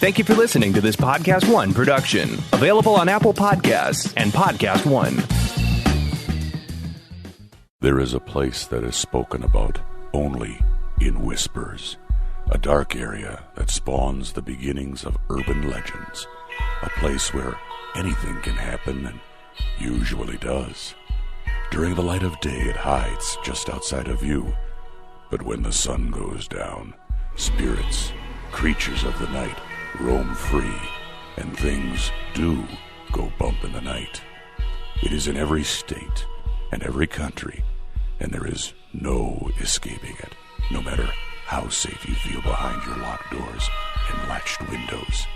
Thank you for listening to this Podcast One production, available on Apple Podcasts and Podcast One. There is a place that is spoken about only in whispers, a dark area that spawns the beginnings of urban legends, a place where anything can happen and usually does. During the light of day, it hides just outside of view, but when the sun goes down, spirits, creatures of the night, roam free, and things do go bump in the night. It is in every state and every country, and there is no escaping it, no matter how safe you feel behind your locked doors and latched windows.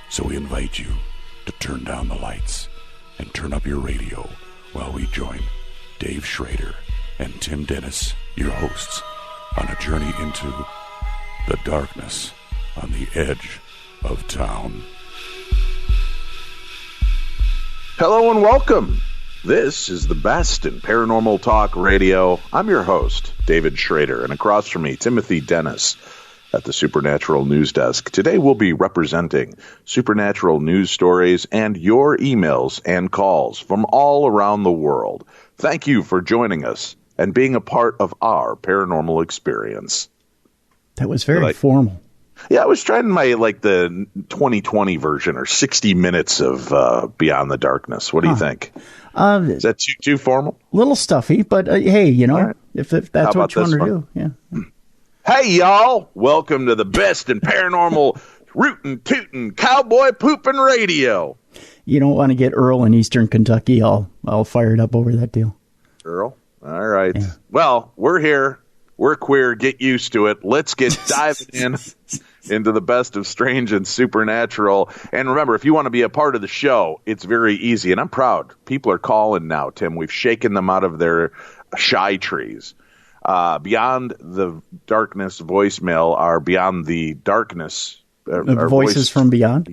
So we invite you to turn down the lights and turn up your radio while we join Dave Schrader and Tim Dennis, your hosts, on a journey into the darkness on the edge of town. Hello and welcome. This is the best in paranormal talk radio. I'm your host, David Schrader, and across from me, Timothy Dennis at the Supernatural News Desk. Today we'll be representing supernatural news stories and your emails and calls from all around the world. Thank you for joining us and being a part of our paranormal experience. That was very formal. Yeah, I was trying the 2020 version or 60 minutes of Beyond the Darkness. What do you think? Is that too formal? A little stuffy, but hey, right. if that's what you want to do. Yeah. Hey, y'all. Welcome to the best in paranormal rootin' tootin' cowboy pooping radio. You don't want to get Earl in Eastern Kentucky all fired up over that deal. Earl? All right. Yeah. Well, we're here. We're queer. Get used to it. Let's get diving into the best of strange and supernatural. And remember, if you want to be a part of the show, it's very easy. And I'm proud. People are calling now, Tim. We've shaken them out of their shy trees. Beyond the Darkness voicemail are Beyond the Darkness. Voices from Beyond?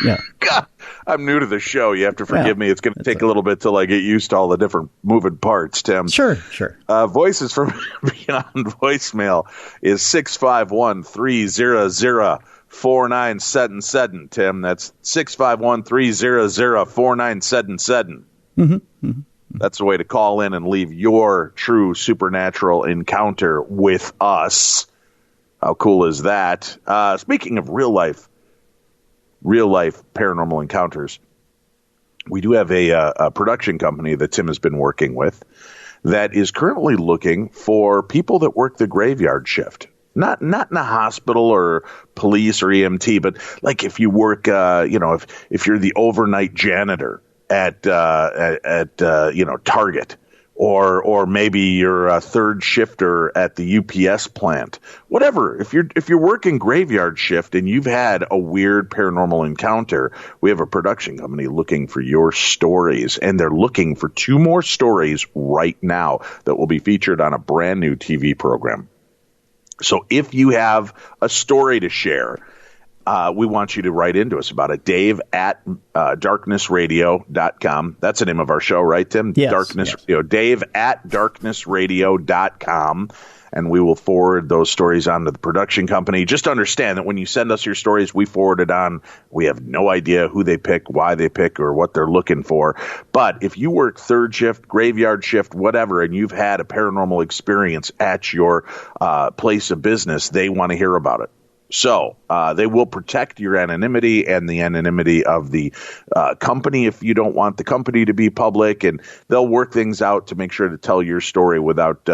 Yeah. God, I'm new to the show. You have to forgive me. It's going to take a little bit till I get used to all the different moving parts, Tim. Sure. Voices from Beyond voicemail is 651-300-4977, Tim. That's 651-300-4977. Mm-hmm. That's the way to call in and leave your true supernatural encounter with us. How cool is that? Speaking of real life paranormal encounters, we do have a production company that Tim has been working with that is currently looking for people that work the graveyard shift. Not in a hospital or police or EMT, but like if you work, if you're the overnight janitor at Target. Or maybe you're a third shifter at the UPS plant. Whatever. If you're working graveyard shift and you've had a weird paranormal encounter, we have a production company looking for your stories, and they're looking for 2 more stories right now that will be featured on a brand new TV program. So if you have a story to share, we want you to write into us about it. Dave at darknessradio.com. That's the name of our show, right, Tim? Yes. Radio. Dave at darknessradio.com. And we will forward those stories on to the production company. Just understand that when you send us your stories, we forward it on. We have no idea who they pick, why they pick, or what they're looking for. But if you work third shift, graveyard shift, whatever, and you've had a paranormal experience at your place of business, they want to hear about it. So they will protect your anonymity and the anonymity of the company if you don't want the company to be public, and they'll work things out to make sure to tell your story without,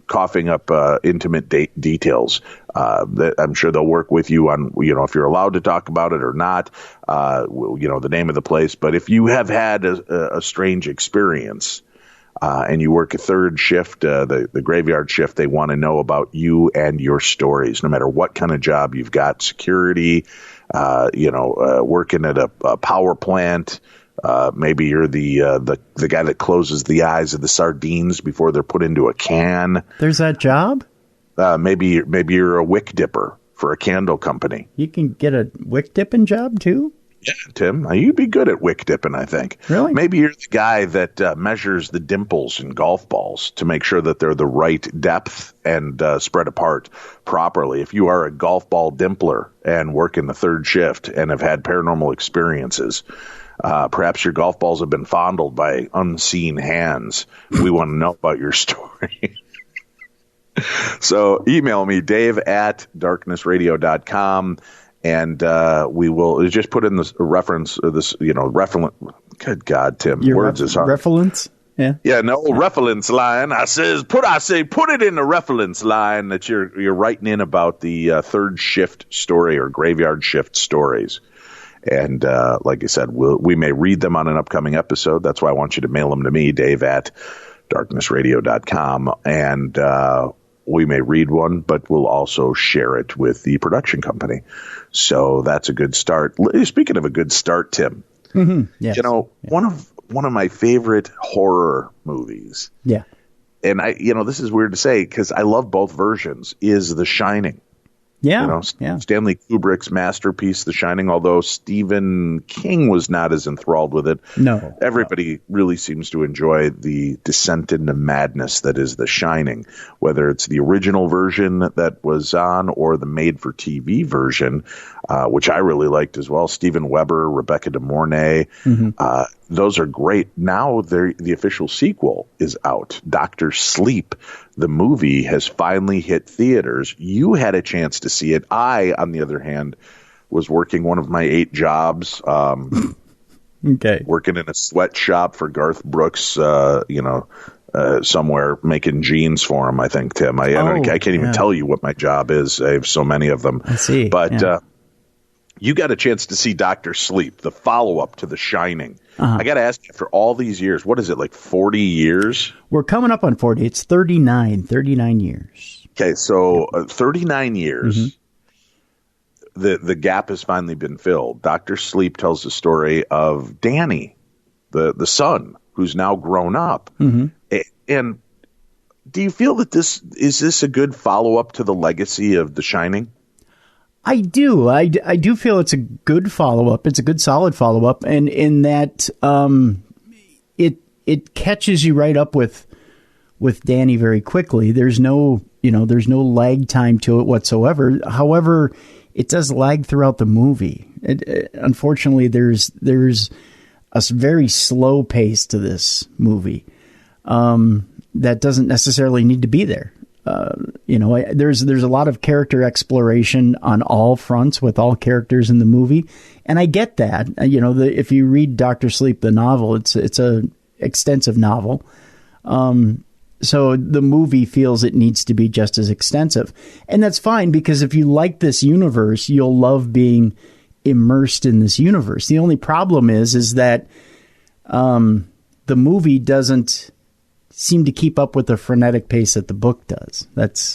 coughing up intimate details. That I'm sure they'll work with you on, if you're allowed to talk about it or not, the name of the place. But if you have had a strange experience, and you work a third shift, the graveyard shift, they want to know about you and your stories, no matter what kind of job you've got, security, working at a power plant. Maybe you're the guy that closes the eyes of the sardines before they're put into a can. There's that job? Maybe you're a wick dipper for a candle company. You can get a wick dipping job too? Yeah, Tim, you'd be good at wick dipping, I think. Really? Maybe you're the guy that measures the dimples in golf balls to make sure that they're the right depth and spread apart properly. If you are a golf ball dimpler and work in the third shift and have had paranormal experiences, perhaps your golf balls have been fondled by unseen hands. We want to know about your story. So email me, dave@darknessradio.com. And we will just put in this reference, reference. Good God, Tim, Your words is hard. Reference? Yeah. Yeah, no reference line. Put it in the reference line that you're writing in about the third shift story or graveyard shift stories. And like I said, we may read them on an upcoming episode. That's why I want you to mail them to me, dave@darknessradio.com. And we may read one, but we'll also share it with the production company. So that's a good start. Speaking of a good start, Tim, yes. one of my favorite horror movies. Yeah. And this is weird to say because I love both versions, is The Shining. Yeah. Stanley Kubrick's masterpiece, The Shining, although Stephen King was not as enthralled with it. No. Everybody really seems to enjoy the descent into madness that is The Shining, whether it's the original version that was on or the made-for-TV version, which I really liked as well. Steven Weber, Rebecca De Mornay, those are great. Now the official sequel is out, Dr. Sleep. The movie has finally hit theaters. You had a chance to see it. I, on the other hand, was working one of my 8 jobs, working in a sweatshop for Garth Brooks, somewhere making jeans for him, I think, Tim. I can't even tell you what my job is. I have so many of them. I see. But you got a chance to see Dr. Sleep, the follow-up to The Shining. I got to ask you, after all these years, what is it, like 40 years? We're coming up on 40. It's 39 years. Okay, so 39 years, the gap has finally been filled. Dr. Sleep tells the story of Danny, the son, who's now grown up. And do you feel that this is a good follow-up to the legacy of The Shining? I do. I do feel it's a good follow-up. It's a good, solid follow-up. And in that it catches you right up with Danny very quickly. There's no lag time to it whatsoever. However, it does lag throughout the movie. Unfortunately, there's a very slow pace to this movie that doesn't necessarily need to be there. There's a lot of character exploration on all fronts with all characters in the movie, and I get that. If you read Dr. Sleep, the novel, it's a extensive novel, so the movie feels it needs to be just as extensive, and that's fine because if you like this universe, you'll love being immersed in this universe. The only problem is that the movie doesn't seem to keep up with the frenetic pace that the book does.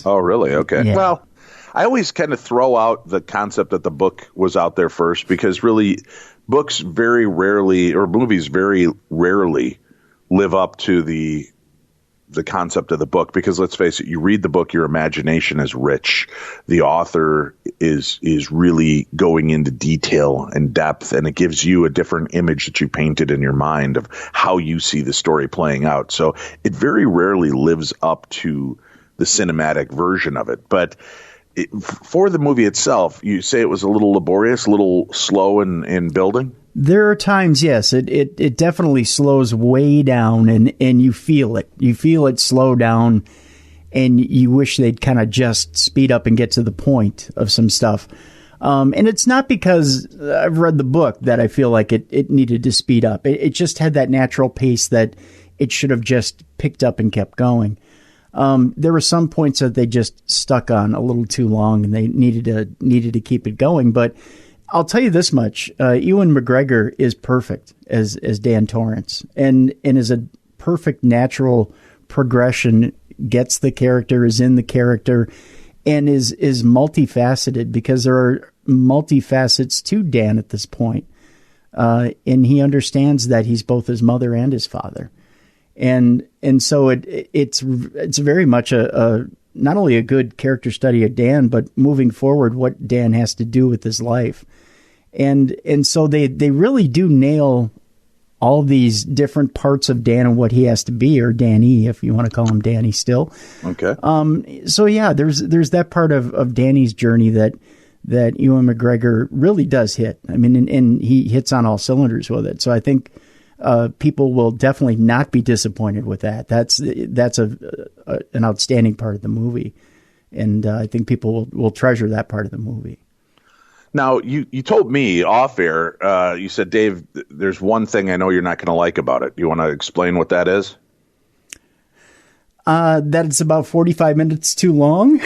Oh, really? Okay. Yeah. Well, I always kind of throw out the concept that the book was out there first because really books very rarely or movies very rarely live up to the concept of the book because let's face it, you read the book, your imagination is rich. The author is really going into detail and depth, and it gives you a different image that you painted in your mind of how you see the story playing out. So it very rarely lives up to the cinematic version of it. But for the movie itself, you say it was a little laborious, a little slow in building? There are times, yes, it definitely slows way down and you feel it. You feel it slow down and you wish they'd kind of just speed up and get to the point of some stuff. And it's not because I've read the book that I feel like it needed to speed up. It just had that natural pace that it should have just picked up and kept going. There were some points that they just stuck on a little too long and they needed to keep it going. But I'll tell you this much. Ewan McGregor is perfect as Dan Torrance and is a perfect natural progression, gets the character, is in the character, and is multifaceted because there are multifacets to Dan at this point. And he understands that he's both his mother and his father. And so it's very much a not only a good character study of Dan, but moving forward, what Dan has to do with his life. And so they really do nail all these different parts of Dan and what he has to be, or Danny, if you want to call him Danny still. Okay. So yeah, there's that part of Danny's journey that Ewan McGregor really does hit. I mean, and he hits on all cylinders with it. So I think people will definitely not be disappointed with that. That's an outstanding part of the movie, and I think people will treasure that part of the movie. Now, you told me off air, you said, Dave, there's one thing I know you're not going to like about it. You want to explain what that is? That it's about 45 minutes too long.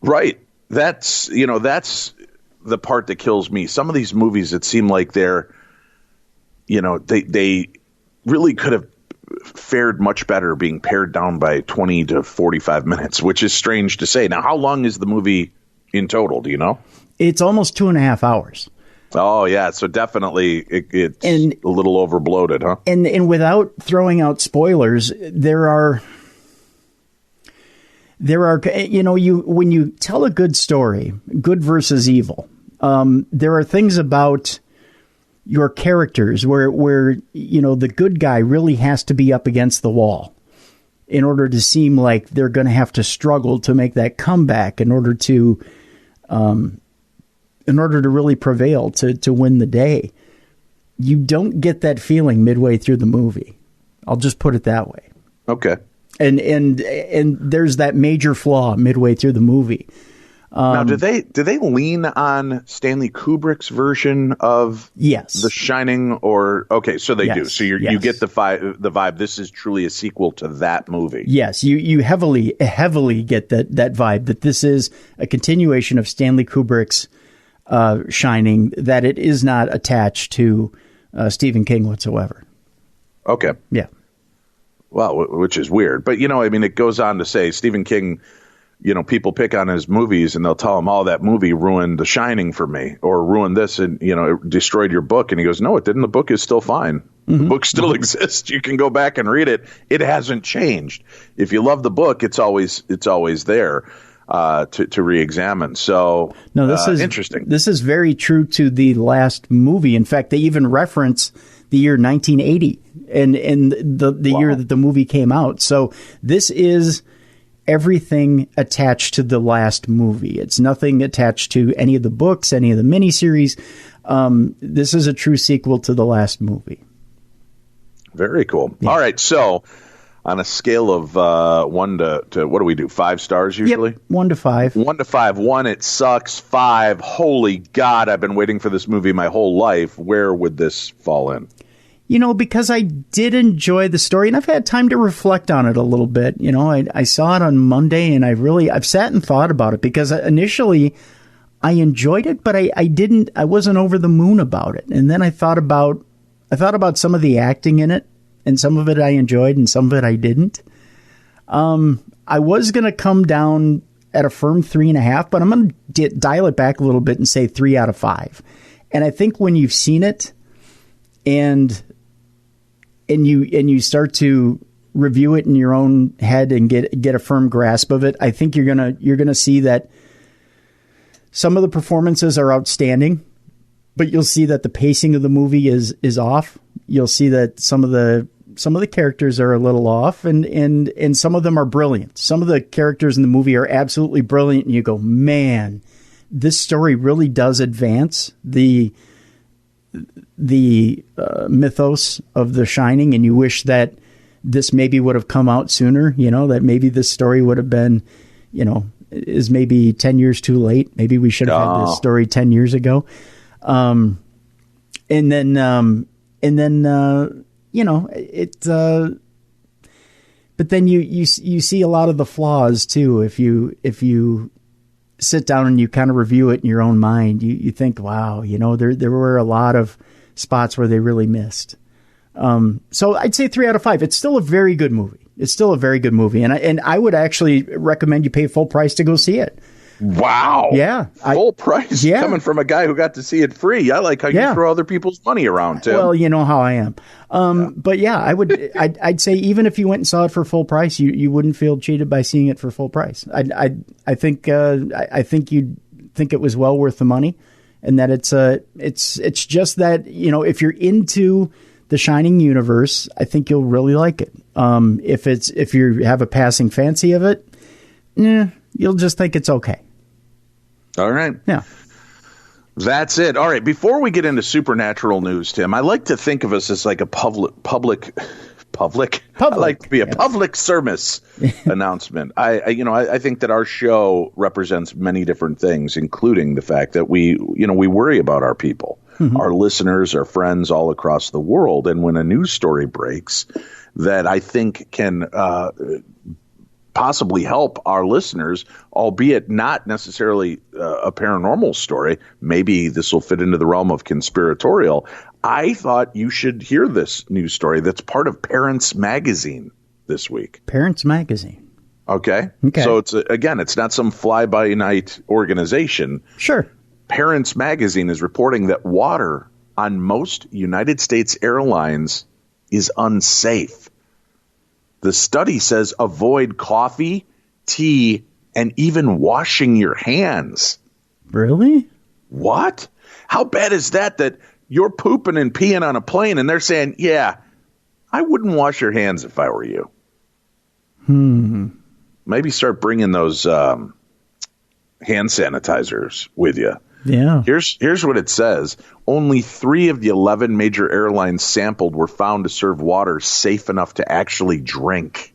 Right. That's the part that kills me. Some of these movies, it seem like they're, they really could have fared much better being pared down by 20 to 45 minutes, which is strange to say. Now, how long is the movie in total? Do you know? It's almost 2.5 hours. Oh, yeah. So definitely it's a little overbloated, huh? And without throwing out spoilers, there are, when you tell a good story, good versus evil, there are things about your characters where the good guy really has to be up against the wall in order to seem like they're going to have to struggle to make that comeback in order to really prevail, to win the day. You don't get that feeling midway through the movie. I'll just put it that way. Okay. And there's that major flaw midway through the movie. Now, do they lean on Stanley Kubrick's version of The Shining, or okay, so they do. So you get the vibe. This is truly a sequel to that movie. Yes, you heavily get that vibe that this is a continuation of Stanley Kubrick's Shining. That it is not attached to Stephen King whatsoever. Okay. Yeah. Well, which is weird, but it goes on to say Stephen King. People pick on his movies and they'll tell him, oh, that movie ruined The Shining for me, or ruined this, and, it destroyed your book. And he goes, no, it didn't. The book is still fine. Mm-hmm. The book still exists. You can go back and read it. It hasn't changed. If you love the book, it's always there to re-examine. So no, this is interesting. This is very true to the last movie. In fact, they even reference the year 1980 and the year that the movie came out. So this is everything attached to the last movie. It's nothing attached to any of the books, any of the miniseries. This is a true sequel to the last movie. Very cool. Yeah. All right. So on a scale of 1 to what do we do? 5 stars usually? Yep, 1 to 5. 1 to 5. 1, it sucks. 5, holy God, I've been waiting for this movie my whole life. Where would this fall in? Because I did enjoy the story, and I've had time to reflect on it a little bit. I saw it on Monday, and I've sat and thought about it, because initially I enjoyed it, but I wasn't over the moon about it. And then I thought about some of the acting in it, and some of it I enjoyed, and some of it I didn't. I was going to come down at a firm 3.5, but I'm going to dial it back a little bit and say 3 out of 5. And I think when you've seen it, and you start to review it in your own head and get a firm grasp of it, I think you're gonna see that some of the performances are outstanding, but you'll see that the pacing of the movie is off. You'll see that some of the characters are a little off, and some of them are brilliant. Some of the characters in the movie are absolutely brilliant, and you go, man, this story really does advance the mythos of The Shining, and you wish that this maybe would have come out sooner, that maybe this story would have been, is maybe 10 years too late. Maybe we should have had this story 10 years ago. But then you see a lot of the flaws too. If you sit down and you kind of review it in your own mind, you think, wow, there were a lot of spots where they really missed. So I'd say 3 out of 5. It's still a very good movie. And I would actually recommend you pay full price to go see it. Wow. Yeah. Full price? Yeah. Coming from a guy who got to see it free. I like how you throw other people's money around, too. Well, you know how I am. But yeah, I'd say even if you went and saw it for full price, you wouldn't feel cheated by seeing it for full price. I think you'd think it was well worth the money. and that it's just that, if you're into the Shining universe, I think you'll really like it. If you have a passing fancy of it, you'll just think it's okay. All right. Yeah. That's it. All right. Before we get into supernatural news, Tim, I like to think of us as like a public. I like to be a public service announcement. I think that our show represents many different things, including the fact that we worry about our people, our listeners, our friends all across the world. And when a news story breaks that I think can possibly help our listeners, albeit not necessarily a paranormal story, maybe this will fit into the realm of conspiratorial, I thought you should hear this news story that's part of Parents Magazine this week. Parents Magazine. Okay. So it's not some fly-by-night organization. Sure. Parents Magazine is reporting that water on most United States airlines is unsafe. The study says avoid coffee, tea, and even washing your hands. Really? What? How bad is that you're pooping and peeing on a plane and they're saying, yeah, I wouldn't wash your hands if I were you. Maybe start bringing those hand sanitizers with you. Yeah. Here's what it says. Only 3 of the 11 major airlines sampled were found to serve water safe enough to actually drink.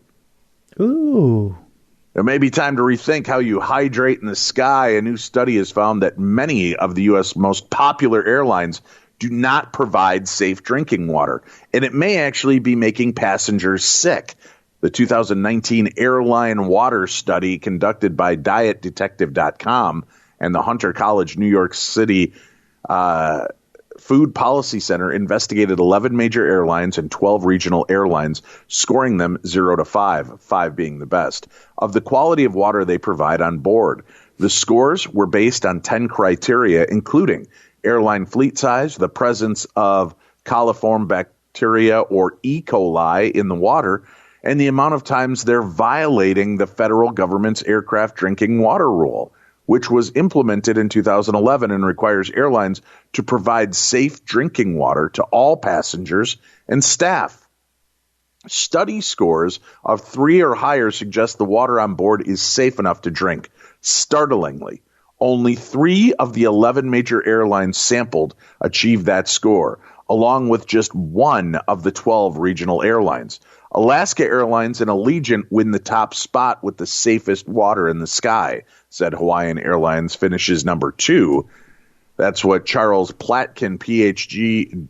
Ooh. It may be time to rethink how you hydrate in the sky. A new study has found that many of the U.S. most popular airlines do not provide safe drinking water, and it may actually be making passengers sick. The 2019 airline water study conducted by DietDetective.com and the Hunter College New York City Food Policy Center investigated 11 major airlines and 12 regional airlines, scoring them 0 to 5, 5 being the best, of the quality of water they provide on board. The scores were based on 10 criteria, including airline fleet size, the presence of coliform bacteria or E. coli in the water, and the amount of times they're violating the federal government's aircraft drinking water rule, which was implemented in 2011 and requires airlines to provide safe drinking water to all passengers and staff. Study scores of 3 or higher suggest the water on board is safe enough to drink. Startlingly, only 3 of the 11 major airlines sampled achieved that score, along with just 1 of the 12 regional airlines. Alaska Airlines and Allegiant win the top spot with the safest water in the sky, said Hawaiian Airlines finishes number 2. That's what Charles Platkin, PhD,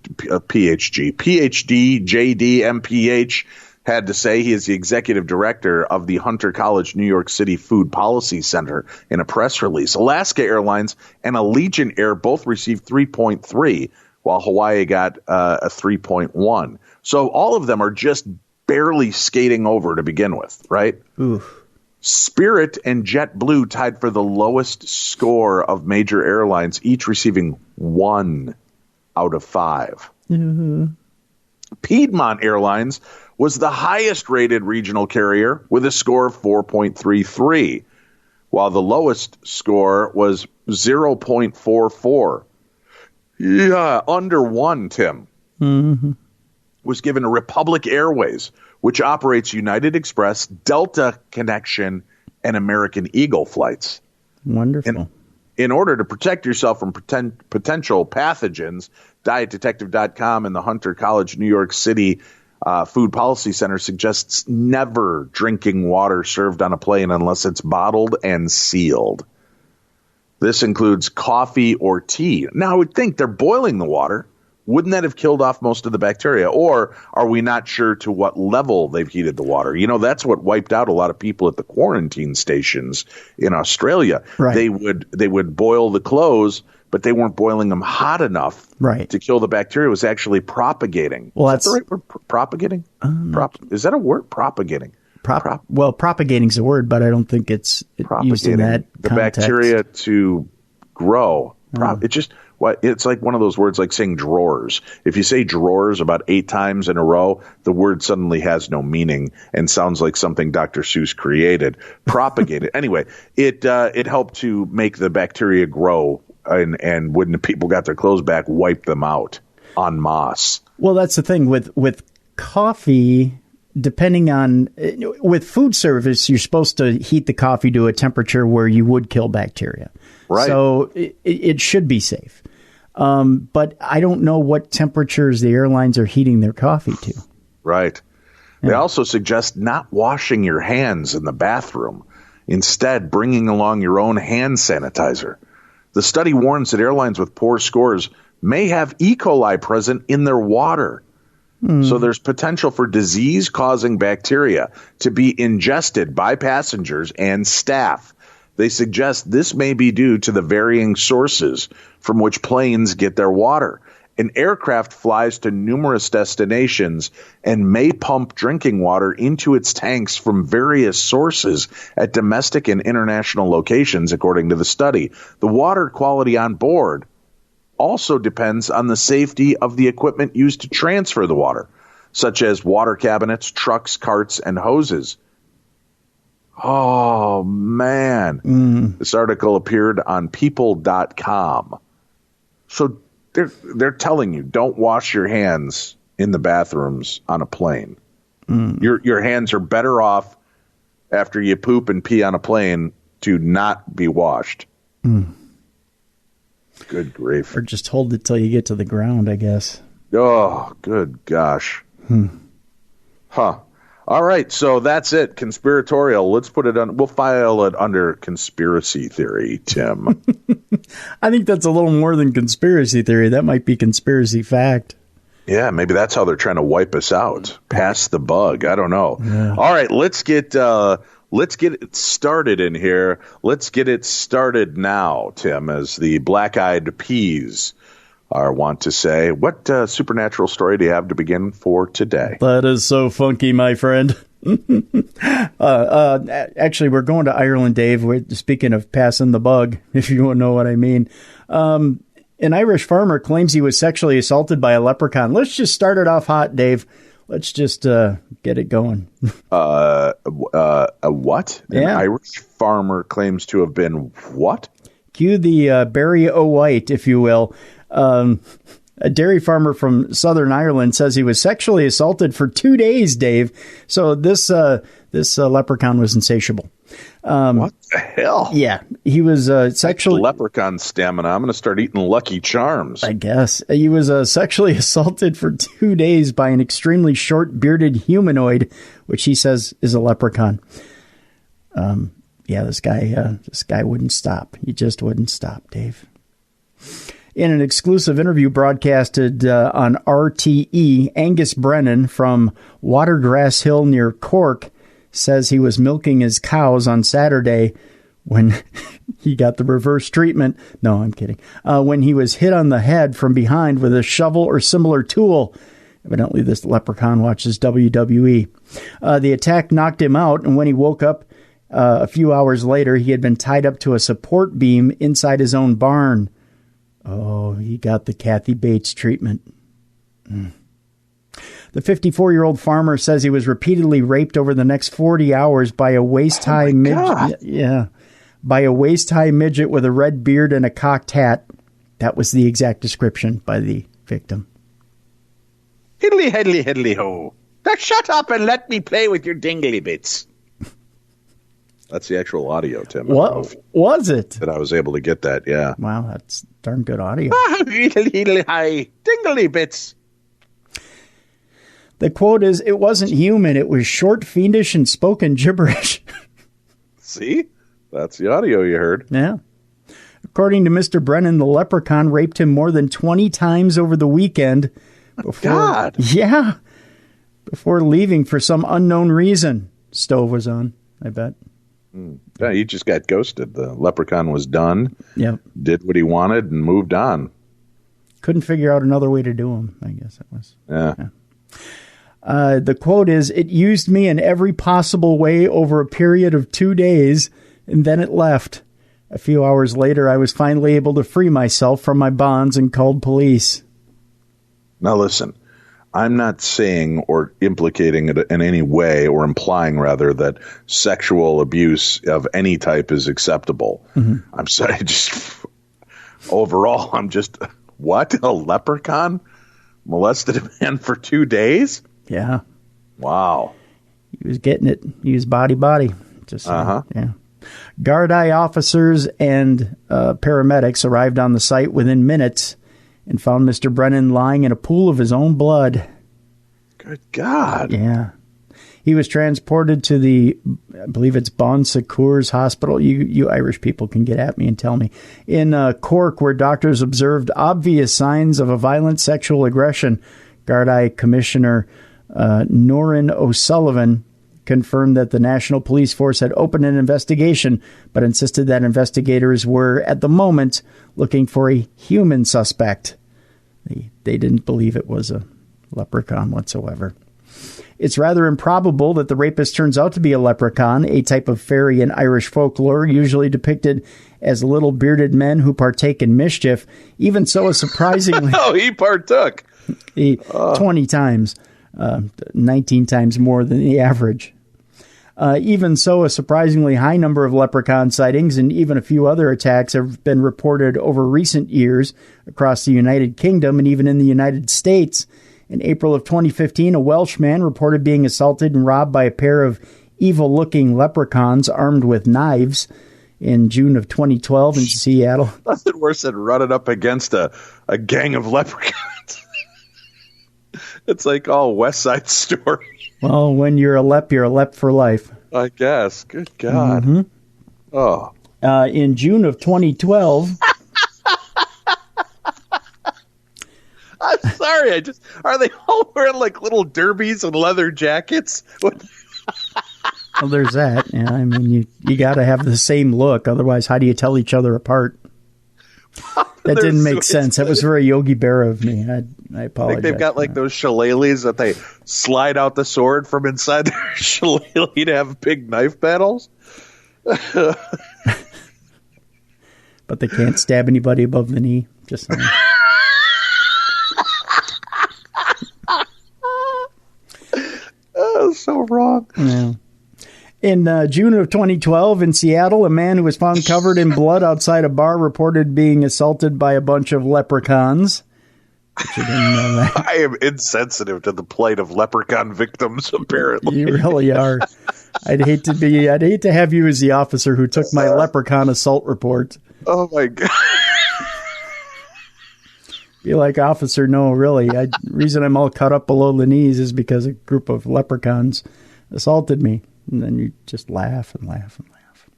JD, MPH, had to say. He is the executive director of the Hunter College New York City Food Policy Center in a press release. Alaska Airlines and Allegiant Air both received 3.3, while Hawaii got a 3.1. So all of them are just barely skating over to begin with, right? Oof. Spirit and JetBlue tied for the lowest score of major airlines, each receiving 1 out of 5. Mm-hmm. Piedmont Airlines was the highest rated regional carrier with a score of 4.33, while the lowest score was 0.44. Yeah, under 1, Tim. Mm-hmm. Was given to Republic Airways, which operates United Express, Delta Connection, and American Eagle flights. Wonderful. In order to protect yourself from potential pathogens, DietDetective.com and the Hunter College New York City Food Policy Center suggests never drinking water served on a plane unless it's bottled and sealed. This includes coffee or tea. Now, I would think they're boiling the water. Wouldn't that have killed off most of the bacteria? Or are we not sure to what level they've heated the water? You know, that's what wiped out a lot of people at the quarantine stations in Australia. Right. They would boil the clothes, but they weren't boiling them hot enough to kill the bacteria. It was actually propagating. Well, is that the right word? Propagating? Is that a word? Propagating. Well, propagating's a word, but I don't think it's used in that the context. Bacteria to grow. It's like one of those words like saying drawers. If you say drawers about 8 times in a row, the word suddenly has no meaning and sounds like something Dr. Seuss created. Propagated. Anyway, it helped to make the bacteria grow and when the people got their clothes back, wipe them out en masse. Well, that's the thing with coffee. Depending on with food service, you're supposed to heat the coffee to a temperature where you would kill bacteria. Right. So it should be safe. But I don't know what temperatures the airlines are heating their coffee to. Right. They also suggest not washing your hands in the bathroom. Instead, bringing along your own hand sanitizer. The study warns that airlines with poor scores may have E. coli present in their water. So there's potential for disease-causing bacteria to be ingested by passengers and staff. They suggest this may be due to the varying sources from which planes get their water. An aircraft flies to numerous destinations and may pump drinking water into its tanks from various sources at domestic and international locations, according to the study. The water quality on board also depends on the safety of the equipment used to transfer the water, such as water cabinets, trucks, carts, and hoses. Oh, man. This article appeared on people.com. So they're telling you, don't wash your hands in the bathrooms on a plane. Your hands are better off after you poop and pee on a plane to not be washed. Good grief. Or just hold it till you get to the ground, I guess. Oh, good gosh. Huh. All right, so that's it. Conspiratorial. Let's put it on. We'll file it under conspiracy theory, Tim. I think that's a little more than conspiracy theory. That might be conspiracy fact. Yeah, maybe that's how they're trying to wipe us out. Pass the bug. I don't know. Yeah. All right, let's get it started in here. Let's get it started now, Tim, as the Black-Eyed Peas want to say. What supernatural story do you have to begin for today? That is so funky, my friend. Actually, we're going to Ireland, Dave. Speaking of passing the bug, if you want to know what I mean. An Irish farmer claims he was sexually assaulted by a leprechaun. Let's just start it off hot, Dave. Let's just get it going. A what? An Irish farmer claims to have been what? Cue the Barry O. White, if you will. A dairy farmer from Southern Ireland says he was sexually assaulted for 2 days, Dave. So this leprechaun was insatiable. What the hell? Yeah, he was sexually... Leprechaun stamina. I'm going to start eating Lucky Charms. I guess. He was sexually assaulted for 2 days by an extremely short, bearded humanoid, which he says is a leprechaun. This guy wouldn't stop. He just wouldn't stop, Dave. In an exclusive interview broadcasted on RTE, Angus Brennan from Watergrass Hill near Cork says he was milking his cows on Saturday when he got the reverse treatment. No, I'm kidding. When he was hit on the head from behind with a shovel or similar tool. Evidently, this leprechaun watches WWE. The attack knocked him out, and when he woke up a few hours later, he had been tied up to a support beam inside his own barn. Oh, he got the Kathy Bates treatment. The 54-year-old farmer says he was repeatedly raped over the next 40 hours by a waist-high midget. Yeah, by a waist-high midget with a red beard and a cocked hat. That was the exact description by the victim. Hiddly, hiddly, hiddly, ho. Now shut up and let me play with your dingly bits. That's the actual audio, Tim. What was it? That I was able to get that, yeah. Wow, that's darn good audio. Hi, dingly bits. The quote is, "It wasn't human. It was short, fiendish, and spoken gibberish." See? That's the audio you heard. Yeah. According to Mr. Brennan, the leprechaun raped him more than 20 times over the weekend. God. Yeah. Before leaving for some unknown reason. Stove was on, I bet. Yeah, he just got ghosted. The leprechaun was done. Yep. Did what he wanted and moved on. Couldn't figure out another way to do him, I guess it was. Yeah. The quote is, "It used me in every possible way over a period of 2 days, and then it left. A few hours later, I was finally able to free myself from my bonds and called police." Now listen, I'm not saying or implicating it in any way, or implying rather, that sexual abuse of any type is acceptable. I'm sorry, just overall, I'm just, what? A leprechaun molested a man for 2 days? Yeah. Wow. He was getting it. He was body. Just yeah. Guard-eye officers and paramedics arrived on the site within minutes and found Mr. Brennan lying in a pool of his own blood. Good God. Yeah. He was transported to the, I believe it's Bon Secours Hospital. You Irish people can get at me and tell me. In Cork, where doctors observed obvious signs of a violent sexual aggression. Guard-eye Commissioner Norrin O'Sullivan confirmed that the National Police Force had opened an investigation, but insisted that investigators were, at the moment, looking for a human suspect. They didn't believe it was a leprechaun whatsoever. It's rather improbable that the rapist turns out to be a leprechaun, a type of fairy in Irish folklore, usually depicted as little bearded men who partake in mischief. Even so, a surprisingly... Oh, he partook. 20 times. 19 times more than the average. Even so, a surprisingly high number of leprechaun sightings and even a few other attacks have been reported over recent years across the United Kingdom and even in the United States. In April of 2015, a Welsh man reported being assaulted and robbed by a pair of evil-looking leprechauns armed with knives. In June of 2012 in Seattle. Nothing worse than running up against a gang of leprechauns. It's like all West Side Story. Well, when you're a lep for life. I guess. Good God. Mm-hmm. Oh. In June of 2012... I'm sorry. Are they all wearing like little derbies and leather jackets? Well, there's that. Yeah, I mean, you got to have the same look. Otherwise, how do you tell each other apart? That didn't make sense. That was very Yogi Berra of me. I apologize. I think they've got like those shillelaghs that they slide out the sword from inside their shillelagh to have big knife battles. But they can't stab anybody above the knee. Just saying. So wrong. Yeah. In June of 2012 in Seattle, a man who was found covered in blood outside a bar reported being assaulted by a bunch of leprechauns. But you didn't know that. I am insensitive to the plight of leprechaun victims, apparently. You really are. I'd hate to have you as the officer who took my leprechaun assault report. Oh my God. Be like, officer, no, really. The reason I'm all cut up below the knees is because a group of leprechauns assaulted me. And then you just laugh and laugh and laugh.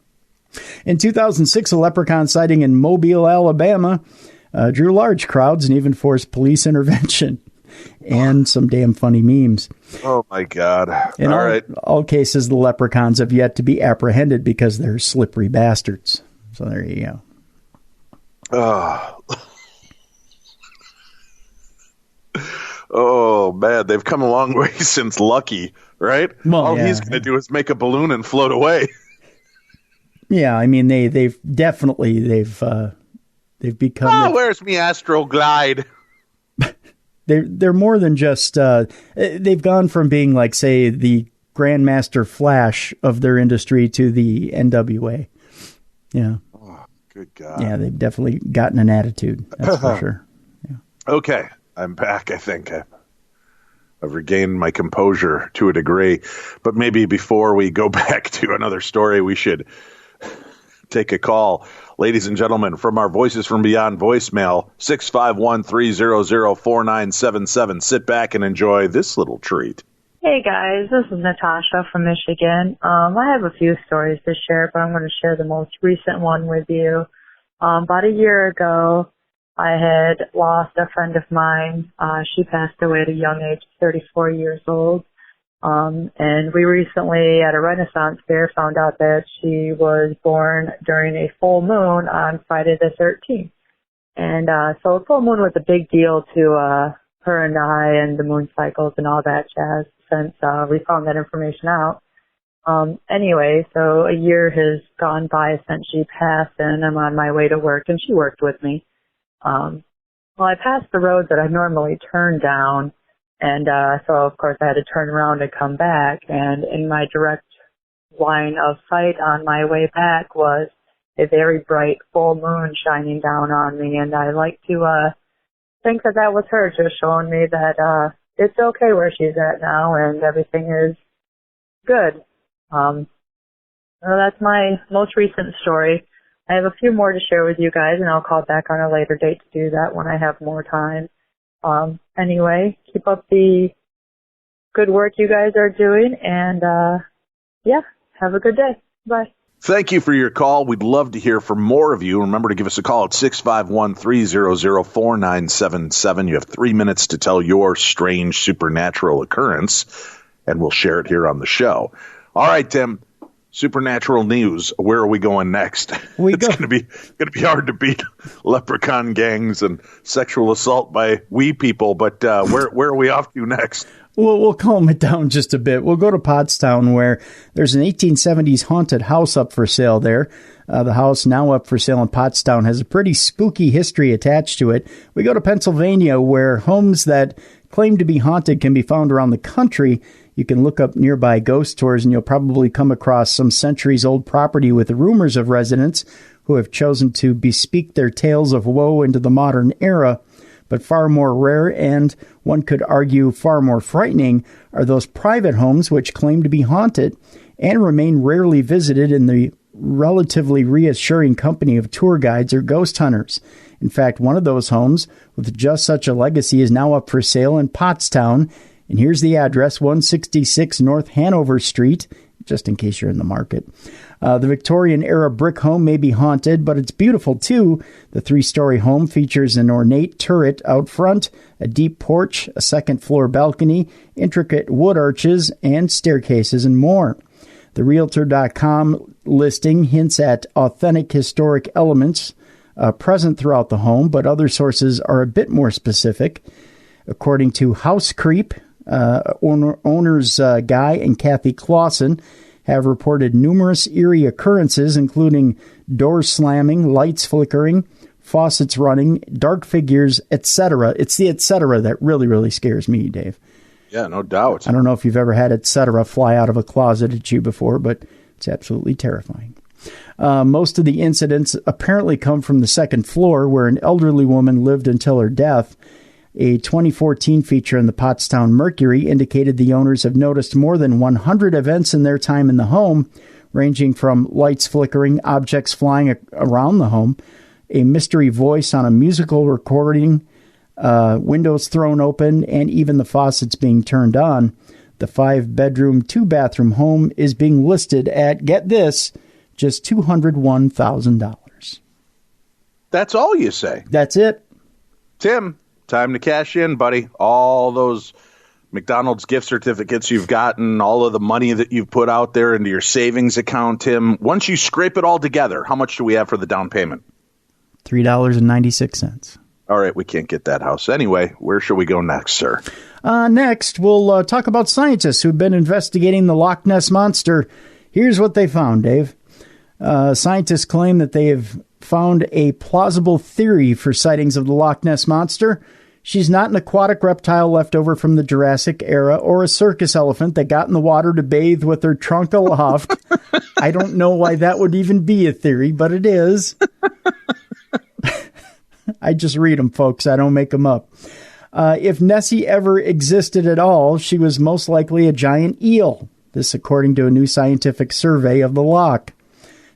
In 2006, a leprechaun sighting in Mobile, Alabama, drew large crowds and even forced police intervention and some damn funny memes. Oh, my God. In all cases, the leprechauns have yet to be apprehended because they're slippery bastards. So there you go. Oh, man, they've come a long way since Lucky, right? Well, all he's going to do is make a balloon and float away. Yeah, I mean, they've definitely become... Oh, where's me Astro Glide? They're more than just... they've gone from being, like, say, the Grandmaster Flash of their industry to the NWA. Yeah. Oh, good God. Yeah, they've definitely gotten an attitude, that's for sure. Yeah. Okay. I'm back, I think. I've regained my composure to a degree. But maybe before we go back to another story, we should take a call. Ladies and gentlemen, from our Voices from Beyond voicemail, 651-300-4977. Sit back and enjoy this little treat. Hey, guys. This is Natasha from Michigan. I have a few stories to share, but I'm going to share the most recent one with you. About a year ago, I had lost a friend of mine. She passed away at a young age, 34 years old. And we recently, at a Renaissance fair, found out that she was born during a full moon on Friday the 13th. And so a full moon was a big deal to her and I and the moon cycles and all that jazz since we found that information out. Anyway, so a year has gone by since she passed, and I'm on my way to work, and she worked with me. Well, I passed the road that I normally turn down, and so of course I had to turn around to come back, and in my direct line of sight on my way back was a very bright full moon shining down on me, and I like to think that that was her just showing me that it's okay where she's at now and everything is good. Well, that's my most recent story. I have a few more to share with you guys, and I'll call back on a later date to do that when I have more time. Anyway, keep up the good work you guys are doing, and yeah, have a good day. Bye. Thank you for your call. We'd love to hear from more of you. Remember to give us a call at 651-300-4977. You have 3 minutes to tell your strange supernatural occurrence, and we'll share it here on the show. All right, Tim. Supernatural news. Where are we going next? It's going to be hard to beat leprechaun gangs and sexual assault by wee people. But where are we off to next? Well, we'll calm it down just a bit. We'll go to Pottstown, where there's an 1870s haunted house up for sale there. The house now up for sale in Pottstown has a pretty spooky history attached to it. We go to Pennsylvania, where homes that claim to be haunted can be found around the country. You can look up nearby ghost tours, and you'll probably come across some centuries-old property with rumors of residents who have chosen to bespeak their tales of woe into the modern era. But far more rare, and one could argue far more frightening, are those private homes which claim to be haunted and remain rarely visited in the relatively reassuring company of tour guides or ghost hunters. In fact, one of those homes with just such a legacy is now up for sale in Pottstown. And here's the address, 166 North Hanover Street, just in case you're in the market. The Victorian-era brick home may be haunted, but it's beautiful, too. The 3-story home features an ornate turret out front, a deep porch, a second-floor balcony, intricate wood arches, and staircases, and more. The Realtor.com listing hints at authentic historic elements present throughout the home, but other sources are a bit more specific. According to House Creep, owners Guy and Kathy Clausen have reported numerous eerie occurrences, including doors slamming, lights flickering, faucets running, dark figures, etc. It's the etc. that really, really scares me, Dave. Yeah, no doubt. I don't know if you've ever had etc. fly out of a closet at you before, but it's absolutely terrifying. Most of the incidents apparently come from the second floor, where an elderly woman lived until her death. A 2014 feature in the Pottstown Mercury indicated the owners have noticed more than 100 events in their time in the home, ranging from lights flickering, objects flying around the home, a mystery voice on a musical recording, windows thrown open, and even the faucets being turned on. The 5-bedroom, 2-bathroom home is being listed at, get this, just $201,000. That's all you say? That's it. Tim, time to cash in, buddy. All those McDonald's gift certificates you've gotten, all of the money that you've put out there into your savings account, Tim. Once you scrape it all together, how much do we have for the down payment? $3.96. All right, we can't get that house. Anyway, where shall we go next, sir? Next, we'll talk about scientists who've been investigating the Loch Ness Monster. Here's what they found, Dave. Scientists claim that they have found a plausible theory for sightings of the Loch Ness Monster. She's not an aquatic reptile left over from the Jurassic era or a circus elephant that got in the water to bathe with her trunk aloft. I don't know why that would even be a theory, but it is. I just read them, folks. I don't make them up. If Nessie ever existed at all, she was most likely a giant eel. This according to a new scientific survey of the loch.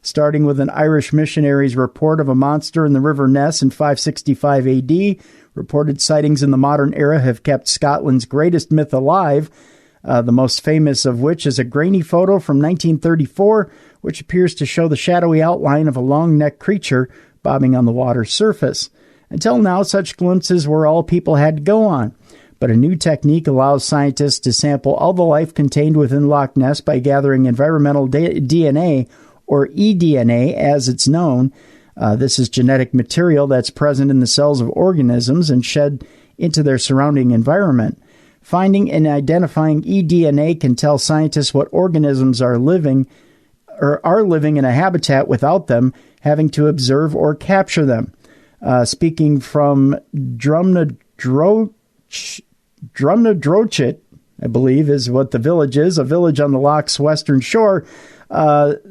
Starting with an Irish missionary's report of a monster in the River Ness in 565 AD, reported sightings in the modern era have kept Scotland's greatest myth alive, the most famous of which is a grainy photo from 1934, which appears to show the shadowy outline of a long-necked creature bobbing on the water's surface. Until now, such glimpses were all people had to go on. But a new technique allows scientists to sample all the life contained within Loch Ness by gathering environmental DNA, or eDNA as it's known. This is genetic material that's present in the cells of organisms and shed into their surrounding environment. Finding and identifying eDNA can tell scientists what organisms are living in a habitat without them having to observe or capture them. Speaking from Drumnadrochit, I believe, is what the village is, a village on the loch's western shore.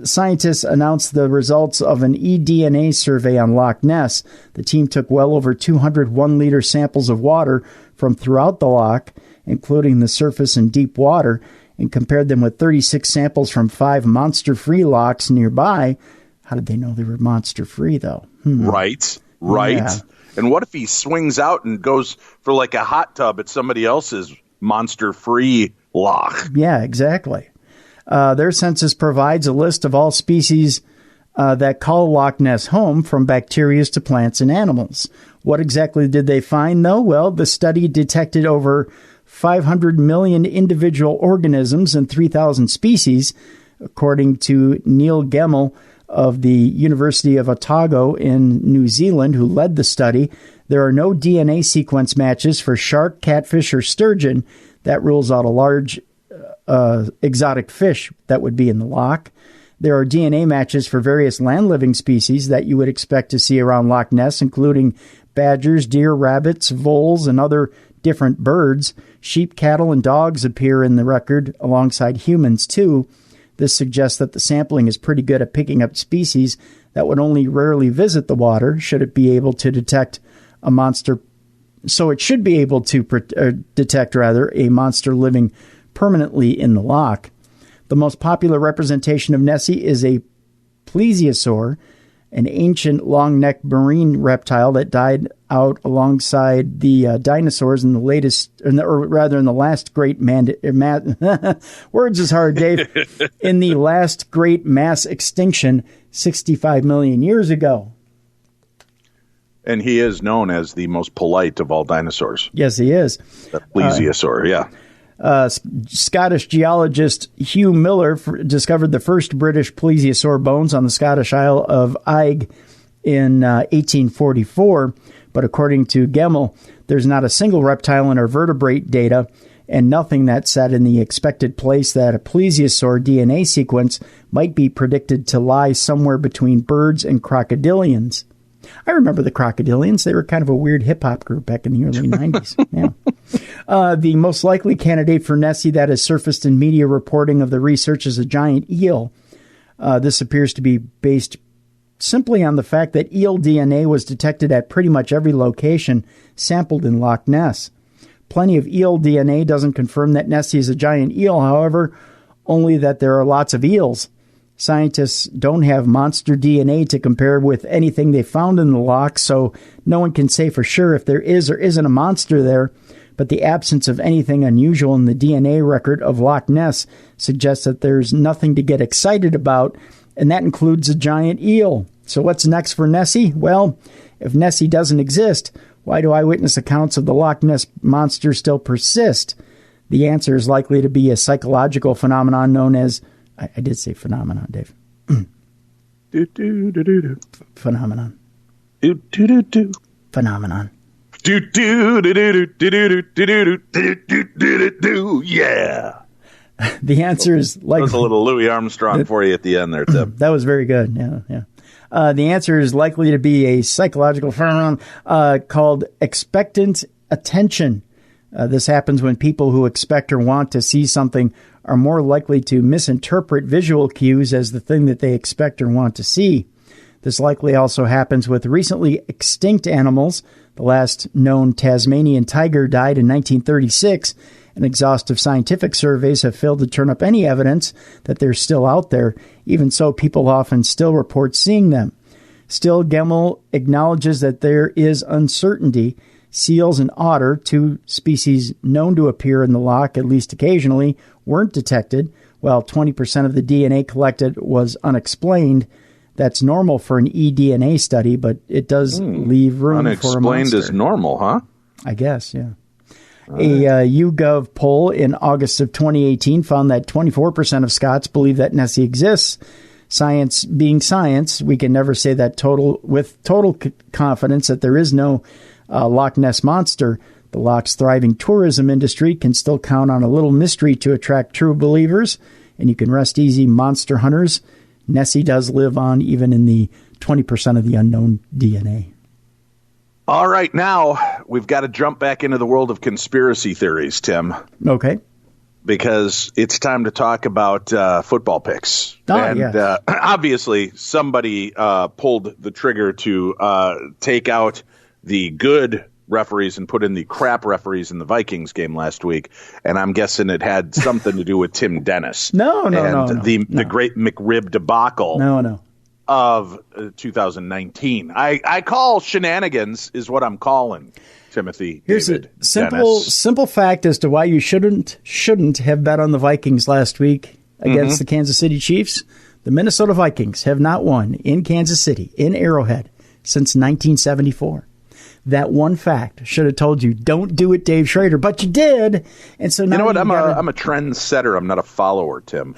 Scientists announced the results of an eDNA survey on Loch Ness. The team took well over 200 1-liter samples of water from throughout the loch, including the surface and deep water, and compared them with 36 samples from 5 monster-free lochs nearby. How did they know they were monster-free, though? Right. Yeah. And what if he swings out and goes for like a hot tub at somebody else's monster-free loch? Yeah, exactly. Their census provides a list of all species that call Loch Ness home, from bacteria to plants and animals. What exactly did they find, though? Well, the study detected over 500 million individual organisms and 3,000 species, according to Neil Gemmell of the University of Otago in New Zealand, who led the study. There are no DNA sequence matches for shark, catfish, or sturgeon. That rules out a large exotic fish that would be in the loch. There are DNA matches for various land-living species that you would expect to see around Loch Ness, including badgers, deer, rabbits, voles, and other different birds. Sheep, cattle, and dogs appear in the record alongside humans, too. This suggests that the sampling is pretty good at picking up species that would only rarely visit the water, should it be able to detect a monster. So it should be able to detect a monster living permanently in the loch. The most popular representation of Nessie is a plesiosaur, an ancient long-necked marine reptile that died out alongside the dinosaurs in the last great words is hard, Dave. In the last great mass extinction 65 million years ago. And he is known as the most polite of all dinosaurs. Yes, he is. The plesiosaur, yeah. Scottish geologist Hugh Miller discovered the first British plesiosaur bones on the Scottish Isle of Eigg in 1844. But according to Gemmell, there's not a single reptile in our vertebrate data and nothing that sat in the expected place that a plesiosaur DNA sequence might be predicted to lie somewhere between birds and crocodilians. I remember the Crocodilians. They were kind of a weird hip-hop group back in the early 90s. Yeah. The most likely candidate for Nessie that has surfaced in media reporting of the research is a giant eel. This appears to be based simply on the fact that eel DNA was detected at pretty much every location sampled in Loch Ness. Plenty of eel DNA doesn't confirm that Nessie is a giant eel, however, only that there are lots of eels. Scientists don't have monster DNA to compare with anything they found in the loch, so no one can say for sure if there is or isn't a monster there. But the absence of anything unusual in the DNA record of Loch Ness suggests that there's nothing to get excited about, and that includes a giant eel. So what's next for Nessie? Well, if Nessie doesn't exist, why do eyewitness accounts of the Loch Ness monster still persist? The answer is likely to be a psychological phenomenon known as... I did say phenomenon, Dave. Phenomenon. Phenomenon. Yeah. The answer is like... That was a little Louis Armstrong for you at the end there, Tim. That was very good. Yeah. The answer is likely to be a psychological phenomenon called expectant attention. This happens when people who expect or want to see something are more likely to misinterpret visual cues as the thing that they expect or want to see. This likely also happens with recently extinct animals. The last known Tasmanian tiger died in 1936, and exhaustive scientific surveys have failed to turn up any evidence that they're still out there. Even so, people often still report seeing them. Still, Gemmell acknowledges that there is uncertainty. Seals and otter, two species known to appear in the loch at least occasionally, weren't detected, while 20% of the DNA collected was unexplained. That's normal for an eDNA study, but it does leave room for a monster. Unexplained is normal, huh? I guess, yeah. A YouGov poll in August of 2018 found that 24% of Scots believe that Nessie exists. Science being science, we can never say that with total confidence that there is no Loch Ness monster. The loch's thriving tourism industry can still count on a little mystery to attract true believers, and you can rest easy, monster hunters. Nessie does live on even in the 20% of the unknown DNA. All right, now we've got to jump back into the world of conspiracy theories, Tim. Okay. because it's time to talk about football picks. Obviously, somebody pulled the trigger to take out the good referees and put in the crap referees in the Vikings game last week, and I'm guessing it had something to do with Tim Dennis. No. The great McRib debacle of 2019. I call shenanigans is what I'm calling, Timothy. Here's David a simple fact as to why you shouldn't have bet on the Vikings last week against the Kansas City Chiefs. The Minnesota Vikings have not won in Kansas City, in Arrowhead, since 1974. That one fact should have told you, don't do it, Dave Schrader, but you did. And so now you know what? I'm a trend setter. I'm not a follower, Tim.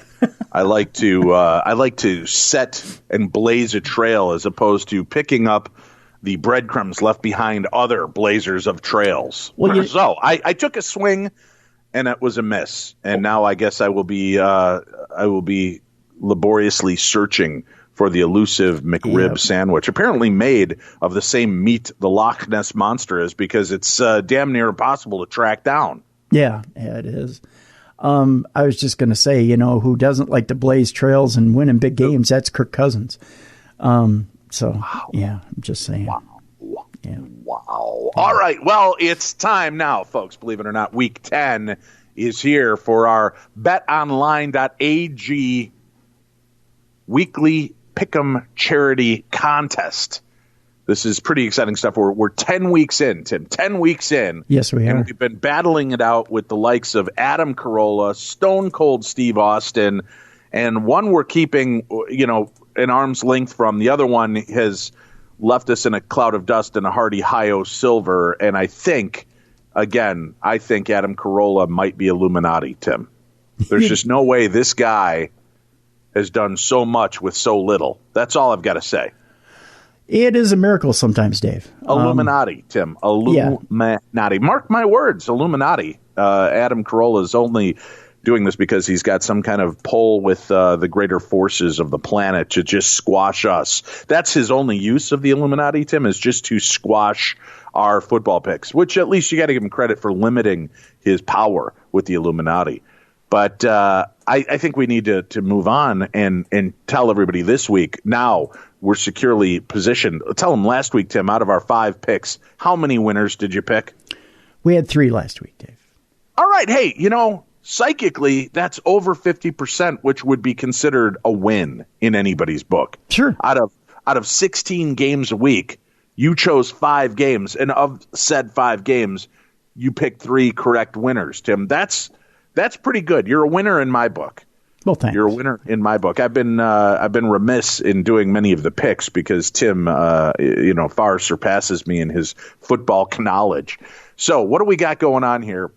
I like to set and blaze a trail as opposed to picking up the breadcrumbs left behind other blazers of trails. So I took a swing and it was a miss. And now I guess I will be laboriously searching for the elusive McRib sandwich, apparently made of the same meat the Loch Ness Monster is, because it's damn near impossible to track down. Yeah, it is. I was just going to say, who doesn't like to blaze trails and win in big games? That's Kirk Cousins. I'm just saying. Wow. Yeah. Wow. All right. Well, it's time now, folks. Believe it or not, Week 10 is here for our betonline.ag weekly Pick'em charity contest. This is pretty exciting stuff. We're 10 weeks in, Tim. 10 weeks in. Yes, we are. And we've been battling it out with the likes of Adam Carolla, Stone Cold Steve Austin, and one we're keeping, an arm's length from. The other one has left us in a cloud of dust and a hearty Hi-O Silver. And I think Adam Carolla might be Illuminati, Tim. There's just no way this guy has done so much with so little. That's all I've got to say. It is a miracle sometimes, Dave. Illuminati, Tim. Illuminati. Yeah. Mark my words, Illuminati. Adam Carolla is only doing this because he's got some kind of pull with the greater forces of the planet to just squash us. That's his only use of the Illuminati, Tim, is just to squash our football picks, which at least you got to give him credit for limiting his power with the Illuminati. But I think we need to move on and tell everybody this week. Now we're securely positioned. Tell them last week, Tim, out of our 5 picks, how many winners did you pick? We had 3 last week, Dave. All right. Hey, psychically, that's over 50%, which would be considered a win in anybody's book. Sure. Out of 16 games a week, you chose 5 games, and of said 5 games, you picked 3 correct winners, Tim. That's pretty good. You're a winner in my book. Well, thanks. You're a winner in my book. I've been remiss in doing many of the picks because Tim, far surpasses me in his football knowledge. So what do we got going on here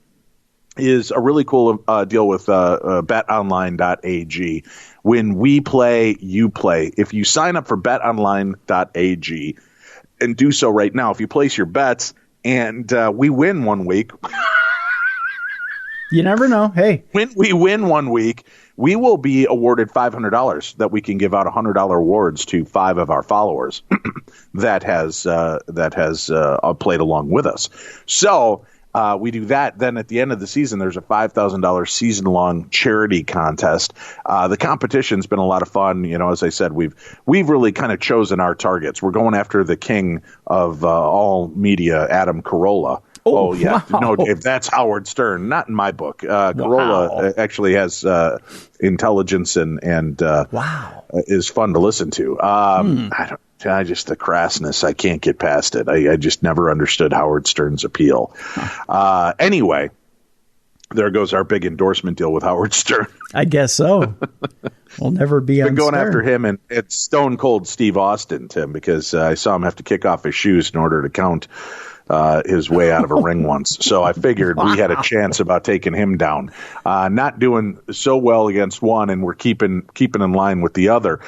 is a really cool deal with betonline.ag. When we play, you play. If you sign up for betonline.ag and do so right now, if you place your bets and we win one week. You never know. Hey, when we win one week, we will be awarded $500 that we can give out $100 awards to 5 of our followers that has played along with us. So we do that. Then at the end of the season, there's a $5,000 season-long charity contest. The competition's been a lot of fun. As I said, we've really kind of chosen our targets. We're going after the king of all media, Adam Carolla. Oh, yeah. Wow. No, Dave, that's Howard Stern. Not in my book. Carolla actually has intelligence and is fun to listen to. The crassness, I can't get past it. I just never understood Howard Stern's appeal. Anyway, there goes our big endorsement deal with Howard Stern. I guess so. We'll never be on going Stern. After him, and it's Stone Cold Steve Austin, Tim, because I saw him have to kick off his shoes in order to count his way out of a ring once. So I figured we had a chance about taking him down. Not doing so well against one, and we're keeping in line with the other.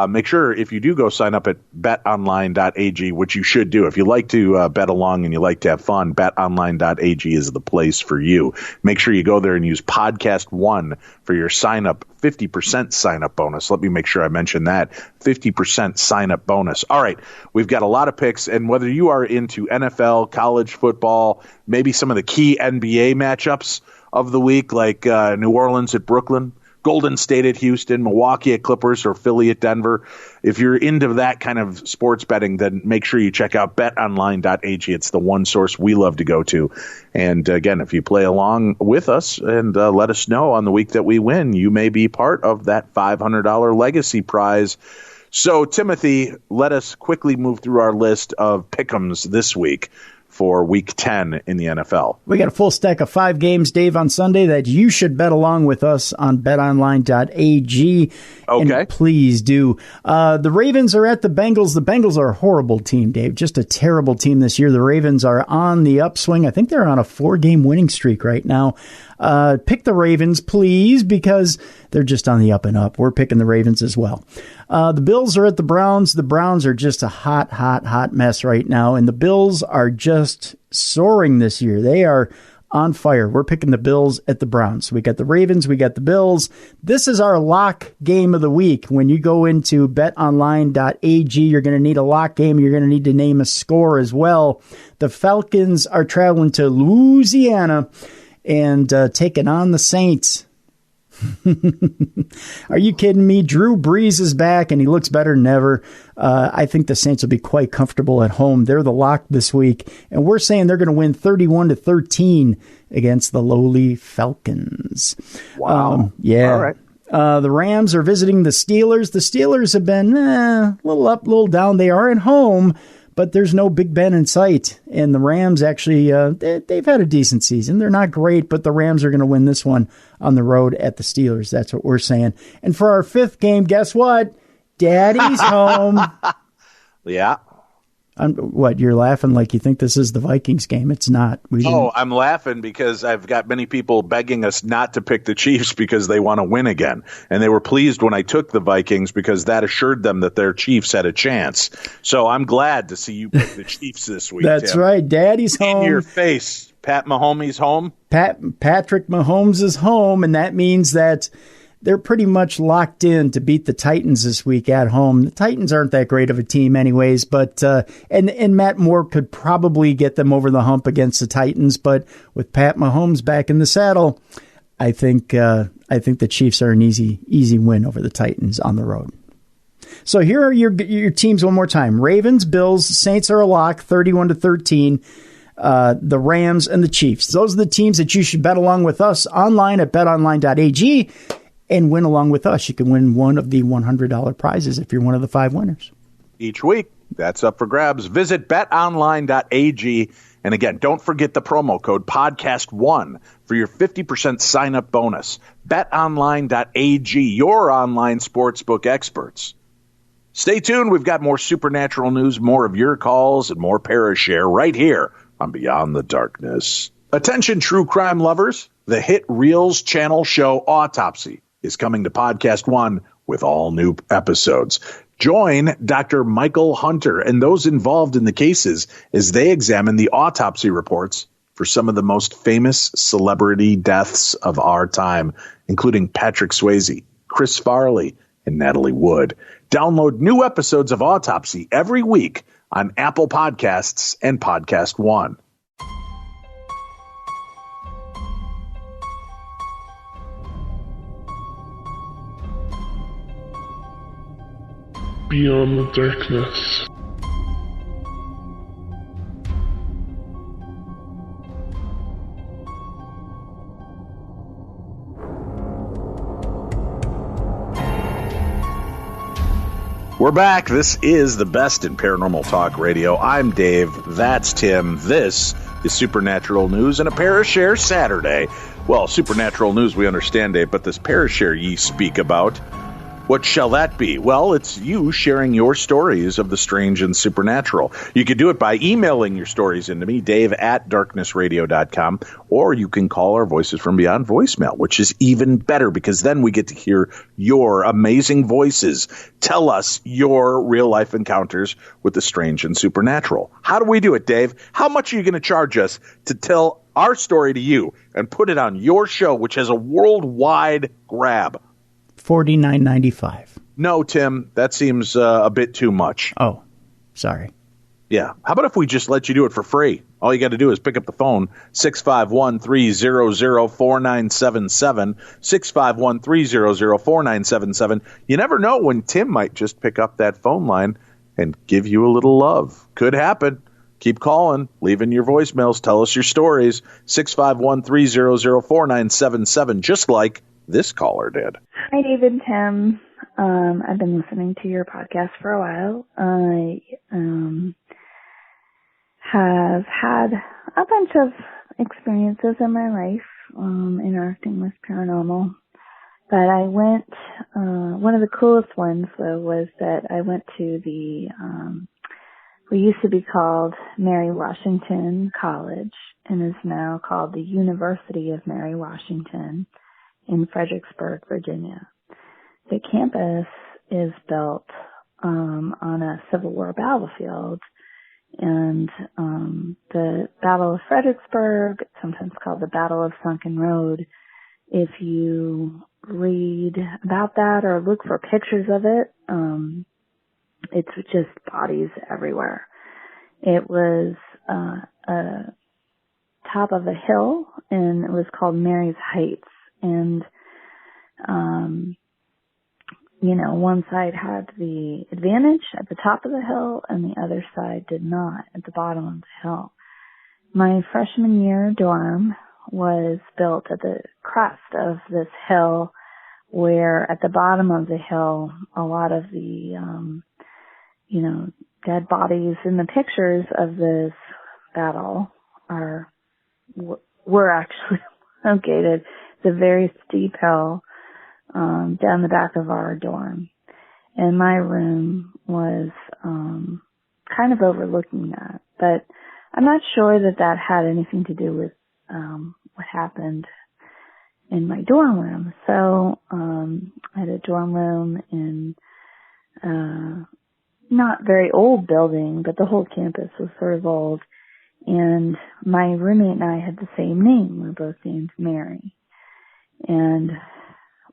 Make sure if you do go sign up at betonline.ag, which you should do. If you like to bet along and you like to have fun, betonline.ag is the place for you. Make sure you go there and use podcast 1 for your sign up, 50% sign up bonus. Let me make sure I mention that. 50% sign up bonus. All right. We've got a lot of picks, and whether you are into NFL, college football, maybe some of the key NBA matchups of the week, like New Orleans at Brooklyn, Golden State at Houston, Milwaukee at Clippers, or Philly at Denver. If you're into that kind of sports betting, then make sure you check out betonline.ag. It's the one source we love to go to. And again, if you play along with us and let us know on the week that we win, you may be part of that $500 legacy prize. So, Timothy, let us quickly move through our list of pick'ems this week for Week 10 in the NFL. We got a full stack of 5 games, Dave, on Sunday that you should bet along with us on betonline.ag. Okay. And please do. The Ravens are at the Bengals. The Bengals are a horrible team, Dave. Just a terrible team this year. The Ravens are on the upswing. I think they're on a 4-game winning streak right now. Pick the Ravens, please, because they're just on the up and up. We're picking the Ravens as well. The Bills are at the Browns. The Browns are just a hot mess right now, and the Bills are just soaring this year. They are on fire. We're picking the Bills at the Browns. We got the Ravens. We got the Bills. This is our lock game of the week. When you go into betonline.ag, you're going to need a lock game. You're going to need to name a score as well. The Falcons are traveling to Louisiana and taking on the Saints. Are you kidding me? Drew Brees is back, and he looks better than ever. I think the Saints will be quite comfortable at home. They're the lock this week, and we're saying they're going to win 31-13 against the lowly Falcons. Wow. Yeah. All right. The Rams are visiting the Steelers. The Steelers have been a little up, a little down. They are at home, but there's no Big Ben in sight. And the Rams actually, they've had a decent season. They're not great, but the Rams are going to win this one on the road at the Steelers. That's what we're saying. And for our 5th game, guess what? Daddy's home. Yeah. What, you're laughing like you think this is the Vikings game? It's not. I'm laughing because I've got many people begging us not to pick the Chiefs because they want to win again. And they were pleased when I took the Vikings because that assured them that their Chiefs had a chance. So I'm glad to see you pick the Chiefs this week. That's Tim. right. Daddy's home. In your face. Pat Mahomes home. Patrick Mahomes is home, and that means that they're pretty much locked in to beat the Titans this week at home. The Titans aren't that great of a team anyways, but and Matt Moore could probably get them over the hump against the Titans, but with Pat Mahomes back in the saddle, I think the Chiefs are an easy win over the Titans on the road. So here are your teams one more time. Ravens, Bills, Saints are a lock, 31-13. The Rams and the Chiefs. Those are the teams that you should bet along with us online at betonline.ag. And win along with us. You can win one of the $100 prizes if you're one of the 5 winners. Each week, that's up for grabs. Visit betonline.ag. And again, don't forget the promo code podcast1 for your 50% sign-up bonus. betonline.ag, your online sportsbook experts. Stay tuned. We've got more supernatural news, more of your calls, and more Parashare right here on Beyond the Darkness. Attention, true crime lovers. The hit Reels channel show Autopsy is coming to Podcast One with all new episodes. Join Dr. Michael Hunter and those involved in the cases as they examine the autopsy reports for some of the most famous celebrity deaths of our time, including Patrick Swayze, Chris Farley, and Natalie Wood. Download new episodes of Autopsy every week on Apple Podcasts and Podcast One. Beyond the Darkness. We're back. This is the best in paranormal talk radio. I'm Dave. That's Tim. This is Supernatural News and a Parashare Saturday. Well, supernatural news we understand, Dave, but this Parashare ye speak about, what shall that be? Well, it's you sharing your stories of the strange and supernatural. You can do it by emailing your stories into me, dave@darknessradio.com, or you can call our Voices from Beyond voicemail, which is even better because then we get to hear your amazing voices. Tell us your real-life encounters with the strange and supernatural. How do we do it, Dave? How much are you going to charge us to tell our story to you and put it on your show, which has a worldwide grab? $49.95. No, Tim, that seems a bit too much. Oh, sorry. Yeah. How about if we just let you do it for free? All you got to do is pick up the phone, 651-300-4977, 651-300-4977. You never know when Tim might just pick up that phone line and give you a little love. Could happen. Keep calling, leaving your voicemails, tell us your stories, 651-300-4977, just like this caller did. Hi, David and Tim. I've been listening to your podcast for a while. I have had a bunch of experiences in my life interacting with paranormal. But I went, one of the coolest ones though was that I went to the, we used to be called Mary Washington College and is now called the University of Mary Washington in Fredericksburg, Virginia. The campus is built on a Civil War battlefield, and the Battle of Fredericksburg, sometimes called the Battle of Sunken Road, if you read about that or look for pictures of it, it's just bodies everywhere. It was a top of a hill, and it was called Mary's Heights, and one side had the advantage at the top of the hill and the other side did not at the bottom of the hill. My freshman year dorm was built at the crest of this hill, where at the bottom of the hill, a lot of the, dead bodies in the pictures of this battle were actually located. It's a very steep hill down the back of our dorm, and my room was kind of overlooking that. But I'm not sure that had anything to do with what happened in my dorm room. So I had a dorm room in not very old building, but the whole campus was sort of old. And my roommate and I had the same name. We were both named Mary. And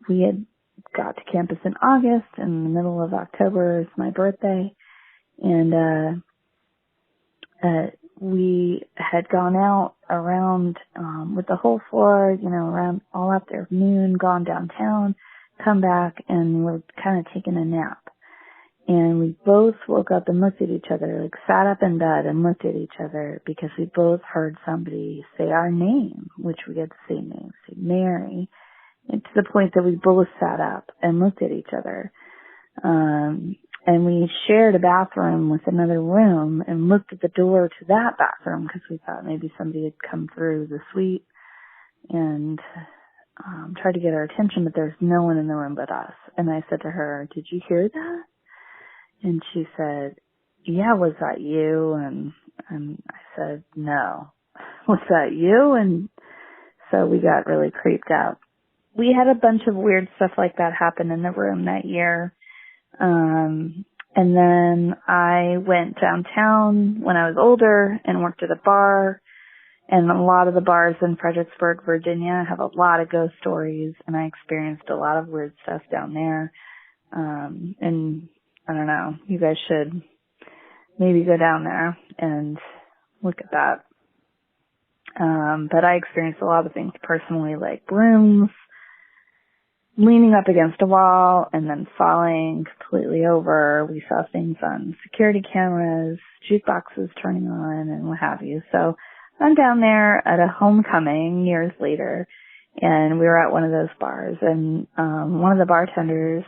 we had got to campus in August, and in the middle of October is my birthday. And we had gone out around with the whole floor, around all afternoon, gone downtown, come back, and we're kind of taking a nap. And we both woke up and looked at each other, sat up in bed and looked at each other because we both heard somebody say our name, which we had the same name, say Mary, and to the point that we both sat up and looked at each other. And we shared a bathroom with another room and looked at the door to that bathroom because we thought maybe somebody had come through the suite and tried to get our attention, but there's no one in the room but us. And I said to her, "Did you hear that?" And she said, "Yeah, was that you?" And I said, "No." "Was that you?" And so we got really creeped out. We had a bunch of weird stuff like that happen in the room that year. And then I went downtown when I was older and worked at a bar. And a lot of the bars in Fredericksburg, Virginia have a lot of ghost stories, and I experienced a lot of weird stuff down there. And I don't know, you guys should maybe go down there and look at that. But I experienced a lot of things personally, like brooms, leaning up against a wall and then falling completely over. We saw things on security cameras, jukeboxes turning on, and what have you. So I'm down there at a homecoming years later, and we were at one of those bars, and one of the bartenders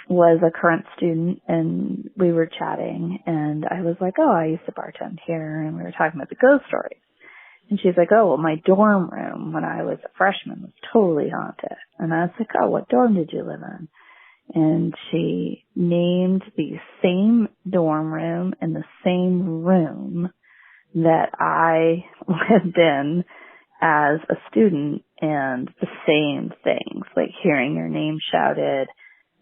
was a current student, and we were chatting, and I was like, "Oh, I used to bartend here," and we were talking about the ghost stories. And she's like, "Oh, well, my dorm room when I was a freshman was totally haunted." And I was like, "Oh, what dorm did you live in?" And she named the same dorm room and the same room that I lived in as a student, and the same things, like hearing your name shouted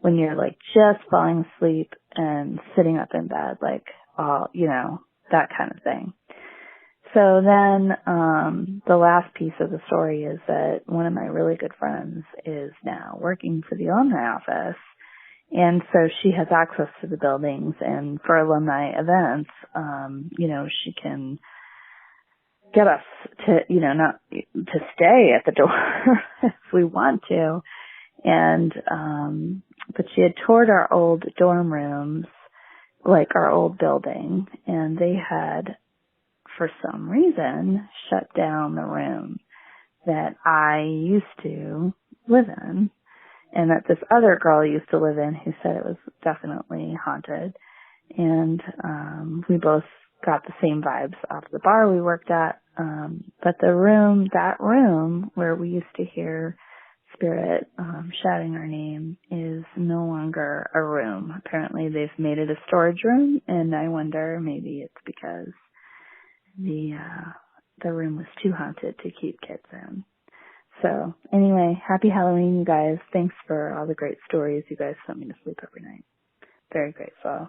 when you're just falling asleep and sitting up in bed, that kind of thing. So then the last piece of the story is that one of my really good friends is now working for the alumni office, And so she has access to the buildings, and for alumni events, she can get us to, not to stay at the door if we want to. And, but she had toured our old dorm rooms, like our old building, and they had, for some reason, shut down the room that I used to live in, and that this other girl used to live in who said it was definitely haunted. And we both got the same vibes off the bar we worked at. But that room where we used to hear spirit shouting our name is no longer a room. Apparently they've made it a storage room, and I wonder maybe it's because the room was too haunted to keep kids in. So anyway, happy Halloween, you guys. Thanks for all the great stories. You guys sent me to sleep every night. Very grateful.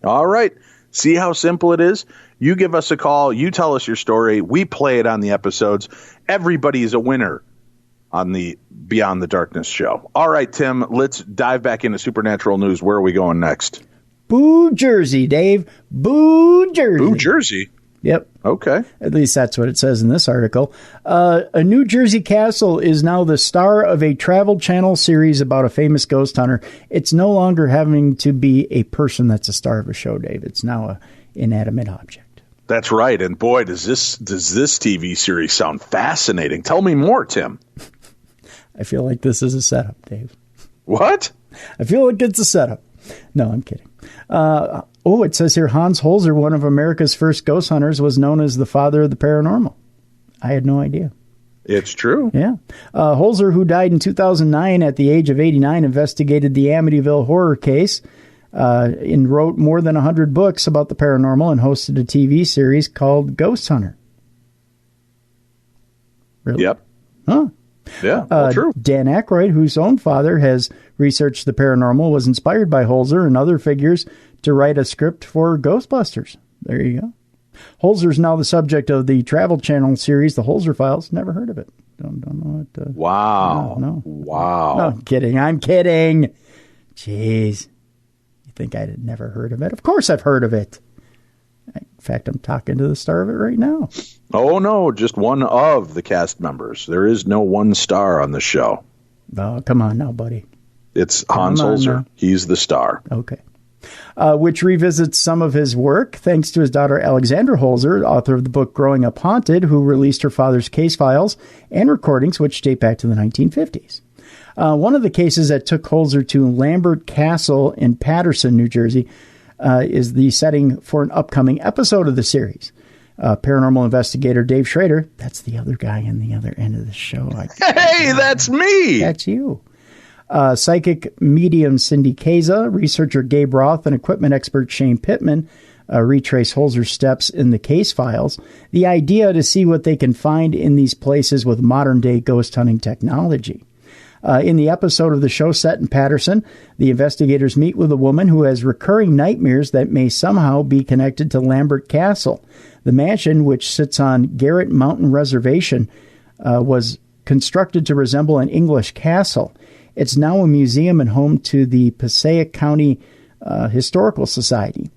All right. See how simple it is? You give us a call. You tell us your story. We play it on the episodes. Everybody is a winner on the Beyond the Darkness show. All right, Tim, let's dive back into supernatural news. Where are we going next? Boo Jersey, Dave. Boo Jersey. Boo Jersey? Yep. Okay. At least that's what it says in this article. A New Jersey castle is now the star of a Travel Channel series about a famous ghost hunter. It's no longer having to be a person that's a star of a show, Dave. It's now an inanimate object. That's right. And boy, does this TV series sound fascinating. Tell me more, Tim. I feel like this is a setup, Dave. What? I feel like it's a setup. No, I'm kidding. It says here, Hans Holzer, one of America's first ghost hunters, was known as the father of the paranormal. I had no idea. It's true. Yeah. Holzer, who died in 2009 at the age of 89, investigated the Amityville horror case and wrote more than 100 books about the paranormal and hosted a TV series called Ghost Hunter. Really? Yep. Huh. Yeah, true. Dan Aykroyd, whose own father has researched the paranormal, was inspired by Holzer and other figures to write a script for Ghostbusters. There you go. Holzer's now the subject of the Travel Channel series, The Holzer Files. Never heard of it. Don't know what. Wow. No. Wow. No, I'm kidding. Jeez. You think I'd never heard of it? Of course I've heard of it. In fact, I'm talking to the star of it right now. Oh, no, just one of the cast members. There is no one star on the show. Oh, come on now, buddy. It's Hans Holzer. Now. He's the star. Okay. Which revisits some of his work, thanks to his daughter Alexandra Holzer, author of the book Growing Up Haunted, who released her father's case files and recordings, which date back to the 1950s. One of the cases that took Holzer to Lambert Castle in Paterson, New Jersey, is the setting for an upcoming episode of the series. Paranormal investigator Dave Schrader, that's the other guy in the other end of the show. Hey, that's me! That's you. Psychic medium Cindy Kaza, researcher Gabe Roth, and equipment expert Shane Pittman retrace Holzer's steps in the case files. The idea to see what they can find in these places with modern-day ghost hunting technology. In the episode of the show set in Paterson, the investigators meet with a woman who has recurring nightmares that may somehow be connected to Lambert Castle. The mansion, which sits on Garrett Mountain Reservation, was constructed to resemble an English castle. It's now a museum and home to the Passaic County Historical Society.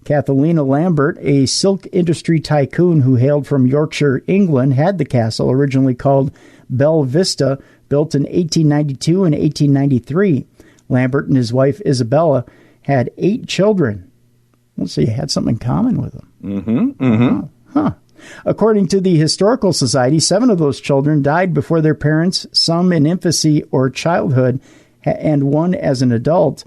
Kathalina Lambert, a silk industry tycoon who hailed from Yorkshire, England, had the castle, originally called Belle Vista, built in 1892 and 1893. Lambert and his wife Isabella had 8 children. Let's see, you had something in common with them. Huh. According to the Historical Society, 7 of those children died before their parents, some in infancy or childhood, and 1 as an adult.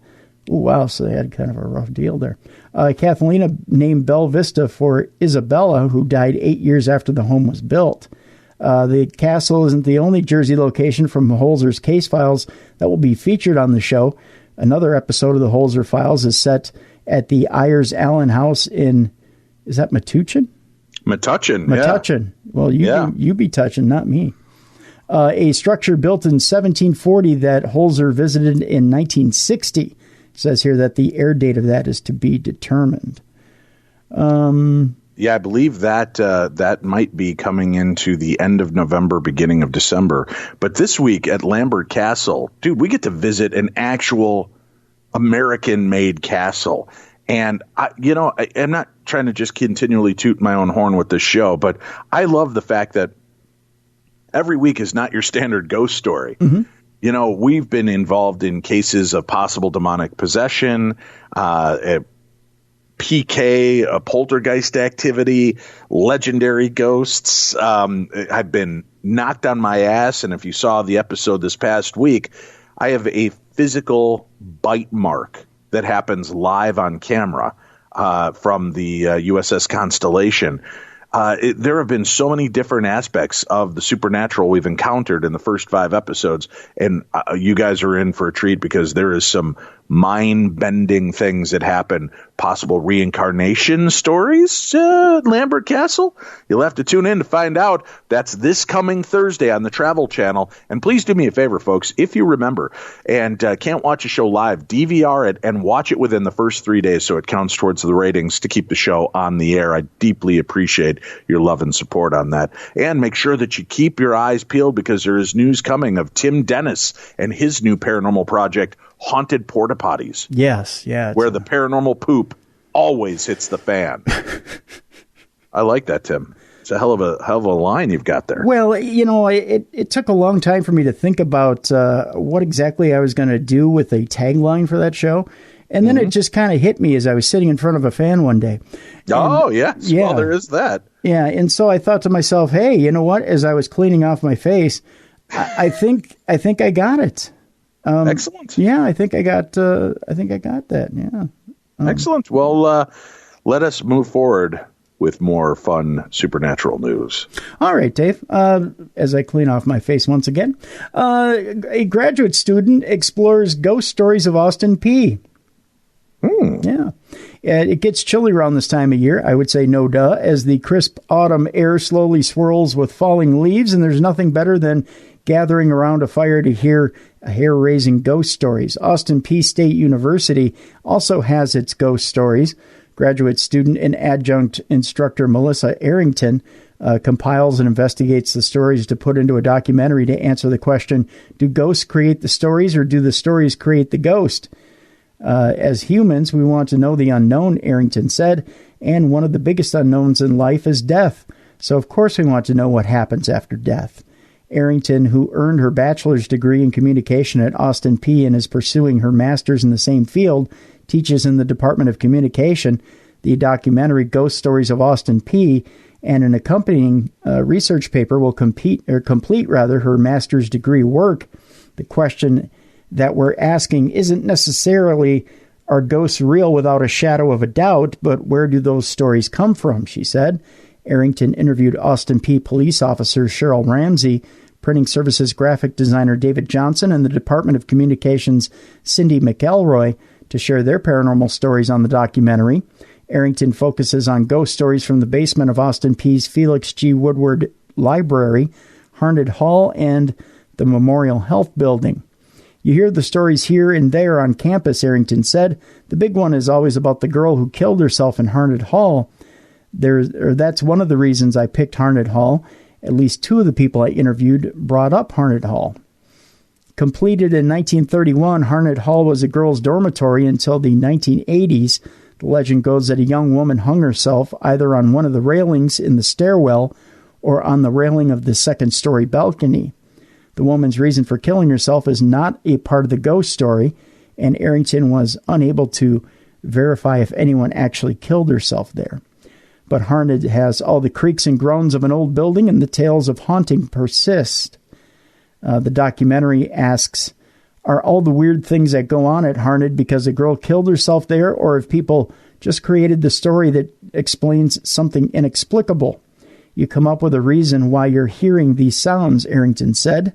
Ooh, wow, so they had kind of a rough deal there. Kathalina named Belle Vista for Isabella, who died 8 years after the home was built. The castle isn't the only Jersey location from Holzer's case files that will be featured on the show. Another episode of the Holzer Files is set at the Ayers Allen House in, is that Metuchen? Metuchen. Yeah. Well, you be touching, not me. A structure built in 1740 that Holzer visited in 1960. It says here that the air date of that is to be determined. Yeah, I believe that might be coming into the end of November, beginning of December. But this week at Lambert Castle, dude, we get to visit an actual American-made castle. And, I'm not trying to just continually toot my own horn with this show, but I love the fact that every week is not your standard ghost story. Mm-hmm. We've been involved in cases of possible demonic possession, PK, poltergeist activity, legendary ghosts. I've been knocked on my ass, and if you saw the episode this past week, I have a physical bite mark that happens live on camera from the USS Constellation. There have been so many different aspects of the supernatural we've encountered in the first 5 episodes, and you guys are in for a treat because there is some mind-bending things that happen, possible reincarnation stories, Lambert Castle. You'll have to tune in to find out. That's this coming Thursday on the Travel Channel. And please do me a favor, folks, if you remember and can't watch a show live, DVR it and watch it within the first 3 days so it counts towards the ratings to keep the show on the air. I deeply appreciate your love and support on that. And make sure that you keep your eyes peeled because there is news coming of Tim Dennis and his new paranormal project, Haunted Porta Potties. Yes, yeah. Where the paranormal poop always hits the fan. I like that, Tim. It's a hell of a line you've got there. Well, it took a long time for me to think about what exactly I was going to do with a tagline for that show. And then it just kind of hit me as I was sitting in front of a fan one day. Yes. Yeah. Well, there is that. Yeah. And so I thought to myself, hey, you know what? As I was cleaning off my face, I think I got it. Excellent. Yeah, I think I got that. Yeah. Excellent. Well, let us move forward with more fun supernatural news. All right, Dave. As I clean off my face once again, a graduate student explores ghost stories of Austin Peay. Yeah. It gets chilly around this time of year. I would say no duh, as the crisp autumn air slowly swirls with falling leaves, and there's nothing better than gathering around a fire to hear hair-raising ghost stories. Austin Peay State University also has its ghost stories. Graduate student and adjunct instructor Melissa Arrington compiles and investigates the stories to put into a documentary to answer the question, do ghosts create the stories or do the stories create the ghost? As humans, we want to know the unknown, Arrington said, and one of the biggest unknowns in life is death. So, of course, we want to know what happens after death. Arrington, who earned her bachelor's degree in communication at Austin Peay and is pursuing her master's in the same field, teaches in the Department of Communication. The documentary Ghost Stories of Austin Peay and an accompanying research paper will complete her master's degree work. The question that we're asking isn't necessarily, are ghosts real without a shadow of a doubt, but where do those stories come from, she said. Arrington interviewed Austin Peay police officer Cheryl Ramsey, printing services graphic designer David Johnson, and the Department of Communications Cindy McElroy to share their paranormal stories on the documentary. Arrington focuses on ghost stories from the basement of Austin Peay's Felix G. Woodward Library, Haunted Hall, and the Memorial Health Building. You hear the stories here and there on campus, Arrington said. The big one is always about the girl who killed herself in Haunted Hall. That's one of the reasons I picked Haunted Hall. At least 2 of the people I interviewed brought up Haunted Hall. Completed in 1931, Haunted Hall was a girls' dormitory until the 1980s. The legend goes that a young woman hung herself either on one of the railings in the stairwell or on the railing of the second-story balcony. The woman's reason for killing herself is not a part of the ghost story, and Arrington was unable to verify if anyone actually killed herself there. But Haunted has all the creaks and groans of an old building, and the tales of haunting persist. The documentary asks, are all the weird things that go on at Haunted because a girl killed herself there, or have people just created the story that explains something inexplicable? You come up with a reason why you're hearing these sounds, Arrington said.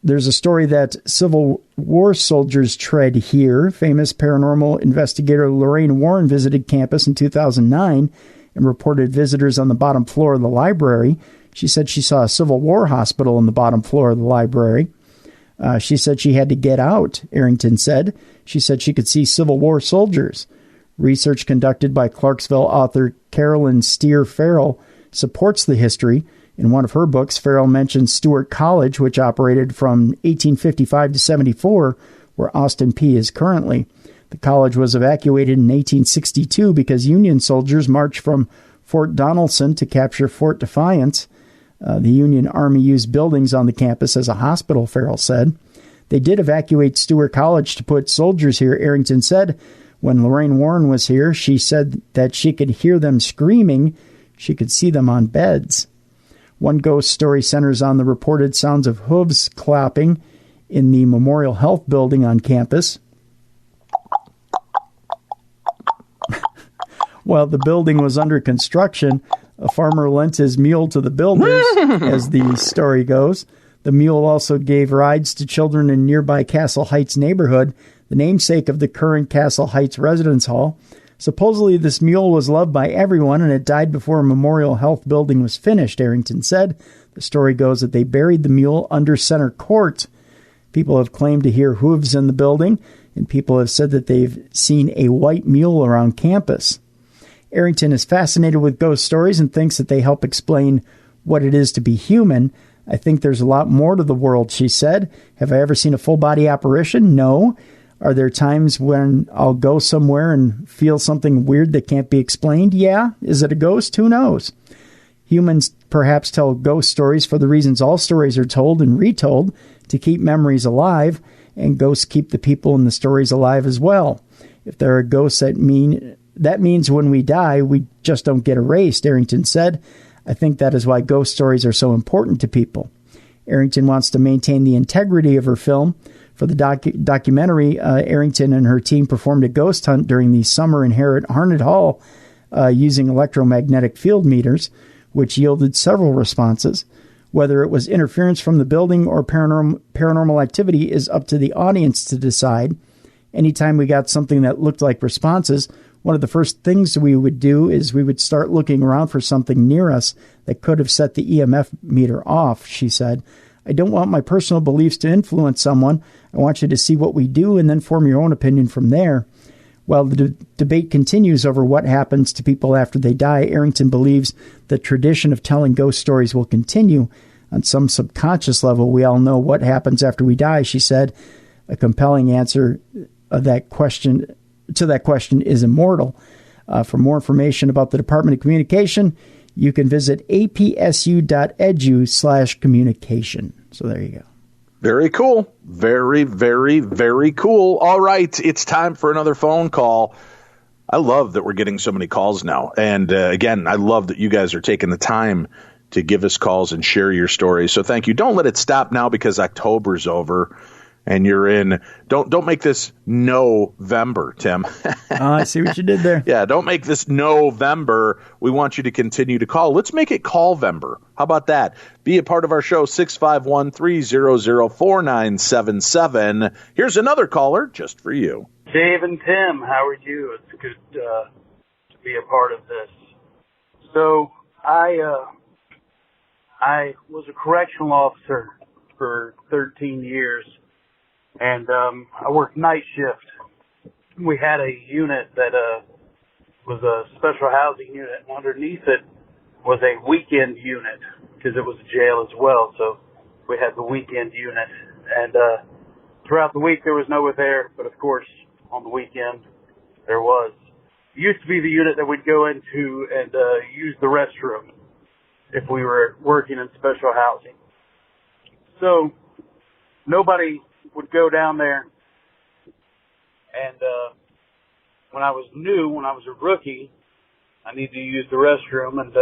There's a story that Civil War soldiers tread here. Famous paranormal investigator Lorraine Warren visited campus in 2009 and reported visitors on the bottom floor of the library. She said she saw a Civil War hospital on the bottom floor of the library. She said she had to get out, Arrington said. She said she could see Civil War soldiers. Research conducted by Clarksville author Carolyn Steer Farrell supports the history. In one of her books, Farrell mentions Stewart College, which operated from 1855 to 74, where Austin Peay is currently. The college was evacuated in 1862 because Union soldiers marched from Fort Donelson to capture Fort Defiance. The Union Army used buildings on the campus as a hospital, Farrell said. They did evacuate Stewart College to put soldiers here, Arrington said. When Lorraine Warren was here, she said that she could hear them screaming. She could see them on beds. One ghost story centers on the reported sounds of hooves clapping in the Memorial Health building on campus. While the building was under construction, a farmer lent his mule to the builders, as the story goes. The mule also gave rides to children in nearby Castle Heights neighborhood, the namesake of the current Castle Heights Residence Hall. Supposedly, this mule was loved by everyone, and it died before a Memorial Health building was finished, Arrington said. The story goes that they buried the mule under center court. People have claimed to hear hooves in the building, and people have said that they've seen a white mule around campus. Arrington is fascinated with ghost stories and thinks that they help explain what it is to be human. I think there's a lot more to the world, she said. Have I ever seen a full-body apparition? No. Are there times when I'll go somewhere and feel something weird that can't be explained? Yeah. Is it a ghost? Who knows? Humans perhaps tell ghost stories for the reasons all stories are told and retold, to keep memories alive, and ghosts keep the people in the stories alive as well. If there are ghosts that means when we die, we just don't get erased, Arrington said. I think that is why ghost stories are so important to people. Arrington wants to maintain the integrity of her film. For the documentary, Arrington and her team performed a ghost hunt during the summer in Harnett Hall using electromagnetic field meters, which yielded several responses. Whether it was interference from the building or paranormal activity is up to the audience to decide. Anytime we got something that looked like responses, one of the first things we would do is we would start looking around for something near us that could have set the EMF meter off, she said. I don't want my personal beliefs to influence someone. I want you to see what we do and then form your own opinion from there. While the debate continues over what happens to people after they die, Arrington believes the tradition of telling ghost stories will continue. On some subconscious level, we all know what happens after we die, she said. A compelling answer to that question is immortal. For more information about the Department of Communication, you can visit apsu.edu/communication. So there you go. Very cool. Very, very, very cool. All right. It's time for another phone call. I love that we're getting so many calls now. And again, I love that you guys are taking the time to give us calls and share your stories. So thank you. Don't let it stop now because October's over and you're in. Don't make this November, Tim. I see what you did there. Yeah, don't make this November. We want you to continue to call. Let's make it Callvember. How about that? Be a part of our show, 651-300-4977. Here's another caller just for you. Dave and Tim, how are you? It's good to be a part of this. So I was a correctional officer for 13 years. And I worked night shift. We had a unit that was a special housing unit, and underneath it was a weekend unit because it was a jail as well. So we had the weekend unit, and throughout the week there was no one there, but of course on the weekend there was. It used to be the unit that we'd go into and use the restroom if we were working in special housing. So nobody would go down there, and when I was a rookie, I needed to use the restroom, and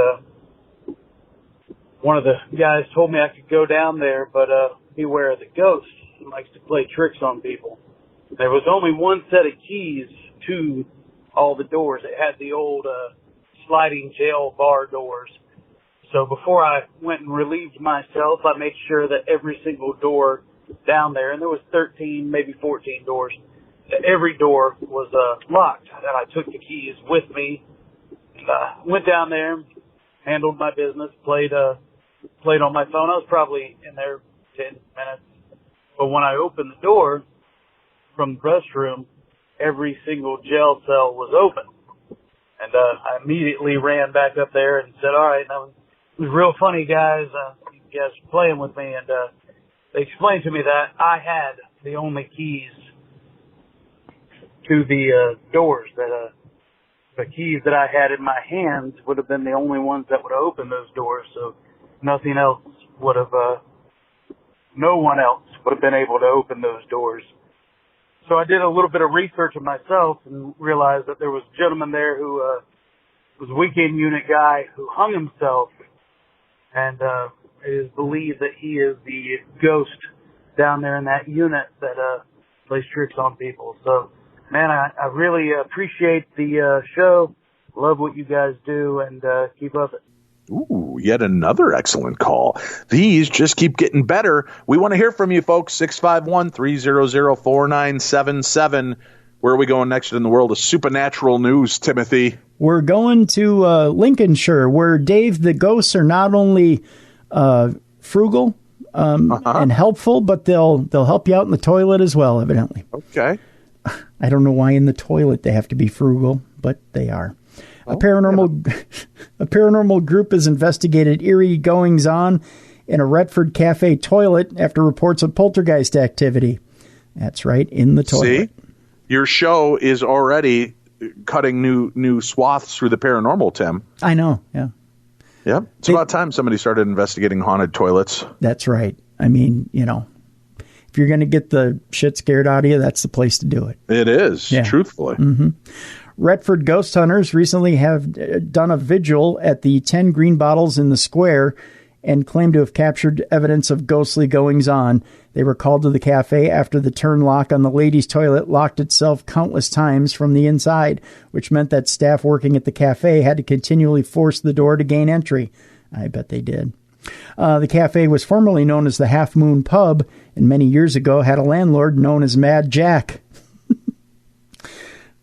one of the guys told me I could go down there, but beware of the ghost. He likes to play tricks on people. There was only one set of keys to all the doors. It had the old sliding jail bar doors. So before I went and relieved myself, I made sure that every single door down there, and there was 13, maybe 14 doors, every door was locked. And I took the keys with me, and went down there, handled my business, played on my phone. I was probably in there 10 minutes. But when I opened the door from the restroom, every single jail cell was open. And I immediately ran back up there and said, all right, now, it was real funny, guys. You guys were playing with me, and they explained to me that I had the only keys to the doors. That the keys that I had in my hands would have been the only ones that would open those doors. So nothing else would have, no one else would have been able to open those doors. So I did a little bit of research of myself and realized that there was a gentleman there who was a weekend unit guy who hung himself, and it is believed that he is the ghost down there in that unit that plays tricks on people. So, man, I really appreciate the show. Love what you guys do, and keep up it. Ooh, yet another excellent call. These just keep getting better. We want to hear from you, folks. 651-300-4977. Where are we going next in the world of supernatural news, Timothy? We're going to Lincolnshire, where, Dave, the ghosts are not only frugal and helpful, but they'll help you out in the toilet as well, evidently. Okay. I don't know why in the toilet they have to be frugal, but they are. A paranormal group has investigated eerie goings-on in a Retford cafe toilet after reports of poltergeist activity. That's right, in the toilet. See? Your show is already cutting new swaths through the paranormal, Tim. I know, yeah. Yep. It's about time somebody started investigating haunted toilets. That's right. I mean, if you're going to get the shit scared out of you, that's the place to do it. It is, truthfully. Mm-hmm. Retford ghost hunters recently have done a vigil at the 10 Green Bottles in the Square and claim to have captured evidence of ghostly goings-on. They were called to the cafe after the turn lock on the ladies' toilet locked itself countless times from the inside, which meant that staff working at the cafe had to continually force the door to gain entry. I bet they did. The cafe was formerly known as the Half Moon Pub, and many years ago had a landlord known as Mad Jack.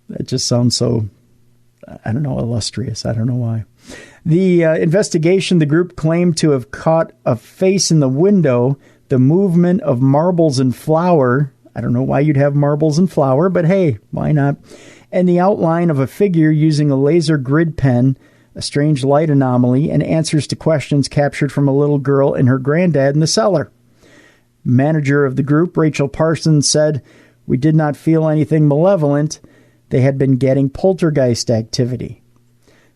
That just sounds so, I don't know, illustrious. I don't know why. The investigation, the group claimed to have caught a face in the window, the movement of marbles and flour. I don't know why you'd have marbles and flour, but hey, why not? And the outline of a figure using a laser grid pen, a strange light anomaly, and answers to questions captured from a little girl and her granddad in the cellar. Manager of the group, Rachel Parsons, said, "We did not feel anything malevolent. They had been getting poltergeist activity.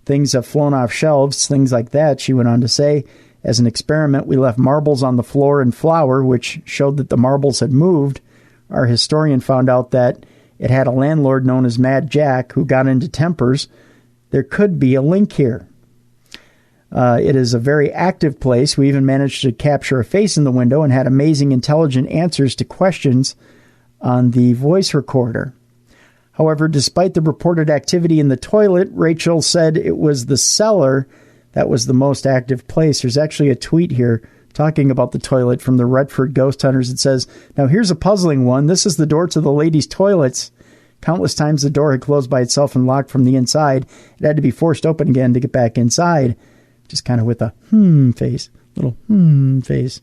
Things have flown off shelves, things like that," she went on to say. "As an experiment, we left marbles on the floor and flour, which showed that the marbles had moved. Our historian found out that it had a landlord known as Mad Jack who got into tempers. There could be a link here. It is a very active place. We even managed to capture a face in the window and had amazing intelligent answers to questions on the voice recorder. However, despite the reported activity in the toilet, Rachel said it was the cellar that was the most active place." There's actually a tweet here talking about the toilet from the Retford Ghost Hunters. It says, "Now here's a puzzling one. This is the door to the ladies' toilets. Countless times the door had closed by itself and locked from the inside. It had to be forced open again to get back inside." Just kind of with a face, little face.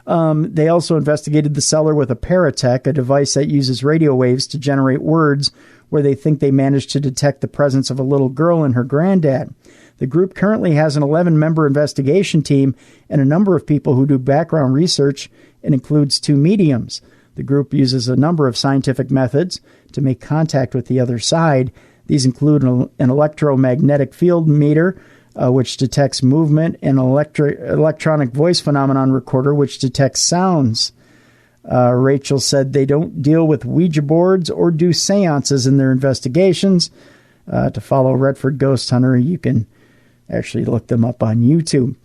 They also investigated the cellar with a Paratech, a device that uses radio waves to generate words, where they think they managed to detect the presence of a little girl and her granddad. The group currently has an 11-member investigation team and a number of people who do background research, and includes 2 mediums. The group uses a number of scientific methods to make contact with the other side. These include an electromagnetic field meter, which detects movement, and electronic voice phenomenon recorder, which detects sounds. Rachel said they don't deal with Ouija boards or do seances in their investigations. To follow Retford Ghost Hunter, you can actually look them up on YouTube.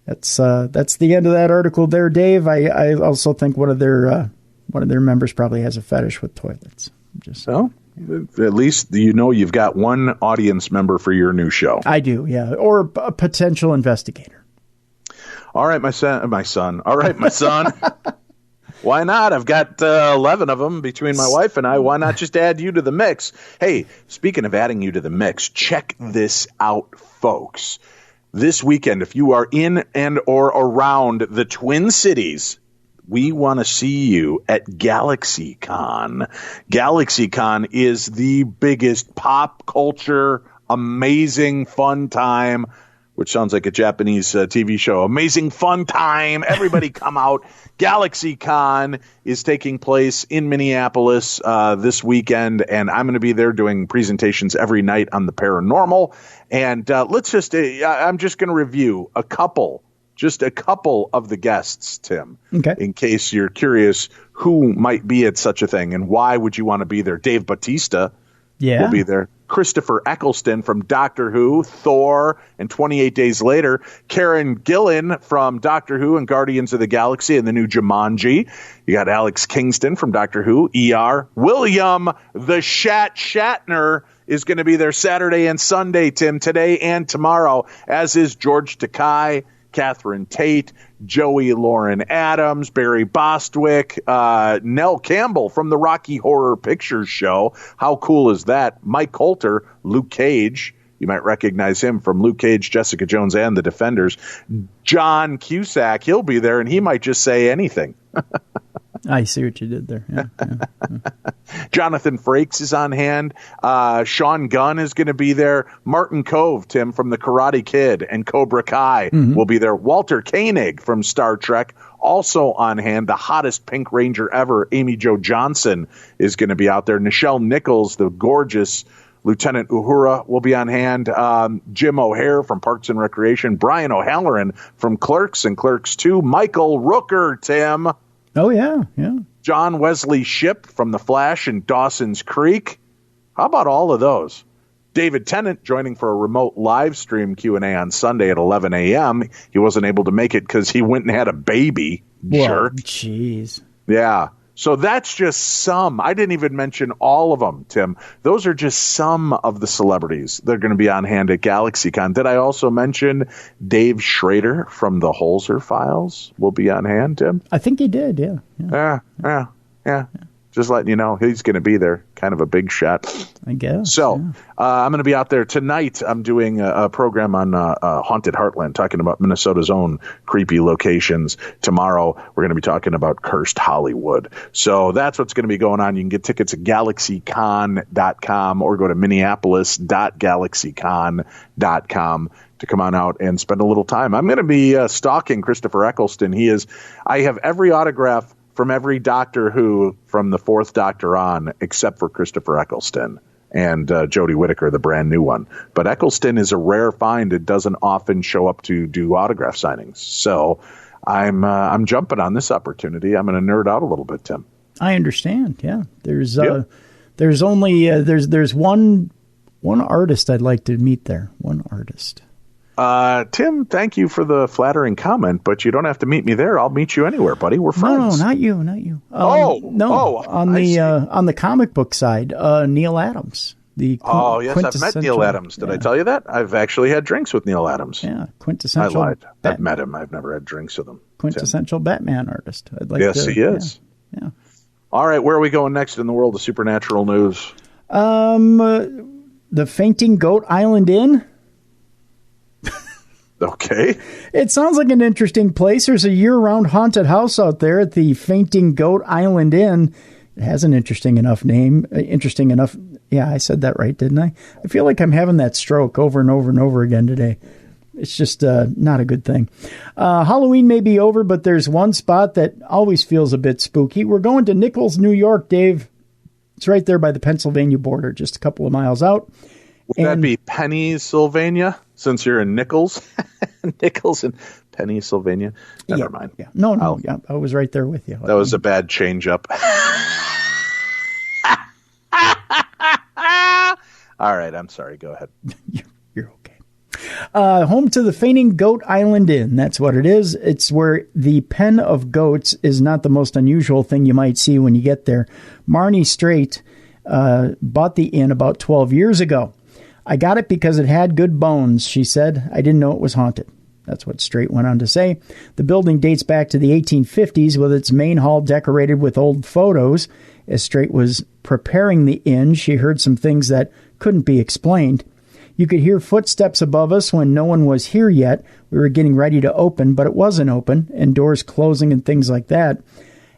That's the end of that article there, Dave. I also think one of their members probably has a fetish with toilets. So, at least you've got one audience member for your new show. I do, yeah, or a potential investigator. All right, my son. All right, my son. Why not? I've got 11 of them between my wife and I. Why not just add you to the mix? Hey, speaking of adding you to the mix, check this out, folks. This weekend, if you are in and or around the Twin Cities, we want to see you at GalaxyCon. GalaxyCon is the biggest pop culture, amazing, fun time which sounds like a Japanese TV show. Amazing fun time. Everybody come out. GalaxyCon is taking place in Minneapolis this weekend, and I'm going to be there doing presentations every night on the paranormal. And I'm just going to review a couple of the guests, Tim, okay, in case you're curious who might be at such a thing and why would you want to be there. Dave Bautista will be there. Christopher Eccleston from Doctor Who, Thor, and 28 Days Later. Karen Gillan from Doctor Who and Guardians of the Galaxy and the new Jumanji. You got Alex Kingston from Doctor Who, ER. William the Shatner is going to be there Saturday and Sunday, Tim, today and tomorrow, as is George Takei, Catherine Tate, Joey Lauren Adams, Barry Bostwick, Nell Campbell from the Rocky Horror Picture Show. How cool is that? Mike Coulter, Luke Cage. You might recognize him from Luke Cage, Jessica Jones, and The Defenders. John Cusack, he'll be there, and he might just say anything. I see what you did there. Yeah. Jonathan Frakes is on hand. Sean Gunn is going to be there. Martin Kove, Tim, from The Karate Kid and Cobra Kai will be there. Walter Koenig from Star Trek also on hand. The hottest Pink Ranger ever, Amy Jo Johnson, is going to be out there. Nichelle Nichols, the gorgeous Lieutenant Uhura, will be on hand. Jim O'Hare from Parks and Recreation. Brian O'Halloran from Clerks and Clerks 2. Michael Rooker, Tim. Oh, yeah. John Wesley Shipp from The Flash and Dawson's Creek. How about all of those? David Tennant joining for a remote live stream Q&A on Sunday at 11 a.m. He wasn't able to make it because he went and had a baby. Jerk. Jeez. Yeah. So that's just some. I didn't even mention all of them, Tim. Those are just some of the celebrities that are going to be on hand at GalaxyCon. Did I also mention Dave Schrader from the Holzer Files will be on hand, Tim? I think he did, yeah. Yeah. Just letting you know, he's going to be there. Kind of a big shot, I guess. So I'm going to be out there tonight. I'm doing a program on Haunted Heartland, talking about Minnesota's own creepy locations. Tomorrow, we're going to be talking about Cursed Hollywood. So that's what's going to be going on. You can get tickets at GalaxyCon.com or go to Minneapolis.GalaxyCon.com to come on out and spend a little time. I'm going to be stalking Christopher Eccleston. I have every autograph from every Doctor Who from the fourth Doctor on, except for Christopher Eccleston and Jodie Whittaker, the brand new one. But Eccleston is a rare find. It doesn't often show up to do autograph signings. So I'm jumping on this opportunity. I'm going to nerd out a little bit, Tim. I understand. Yeah, there's only one artist I'd like to meet there. One artist. Tim, thank you for the flattering comment, but you don't have to meet me there. I'll meet you anywhere, buddy. We're friends. No, not you. On the comic book side, Neil Adams. Yes, I've met Neil Adams. Did I tell you that? I've actually had drinks with Neil Adams. Yeah, quintessential. I lied. I've met him. I've never had drinks with him. Quintessential Batman artist. Yes, he is. Yeah. All right, where are we going next in the world of supernatural news? The Fainting Goat Island Inn. Okay. It sounds like an interesting place. There's a year-round haunted house out there at the Fainting Goat Island Inn. It has an interesting enough name. Yeah, I said that right, didn't I? I feel like I'm having that stroke over and over and over again today. It's just not a good thing. Halloween may be over, but there's one spot that always feels a bit spooky. We're going to Nichols, New York, Dave. It's right there by the Pennsylvania border, just a couple of miles out. Would that be Pennsylvania, since you're in Nichols? Nichols and Pennsylvania? Never mind. Yeah. No, I was right there with you. That was a bad change-up. All right, I'm sorry. Go ahead. You're okay. Home to the Fainting Goat Island Inn. That's what it is. It's where the pen of goats is not the most unusual thing you might see when you get there. Marnie Straight bought the inn about 12 years ago. I got it because it had good bones, she said. I didn't know it was haunted. That's what Straight went on to say. The building dates back to the 1850s with its main hall decorated with old photos. As Straight was preparing the inn, she heard some things that couldn't be explained. You could hear footsteps above us when no one was here yet. We were getting ready to open, but it wasn't open, and doors closing and things like that.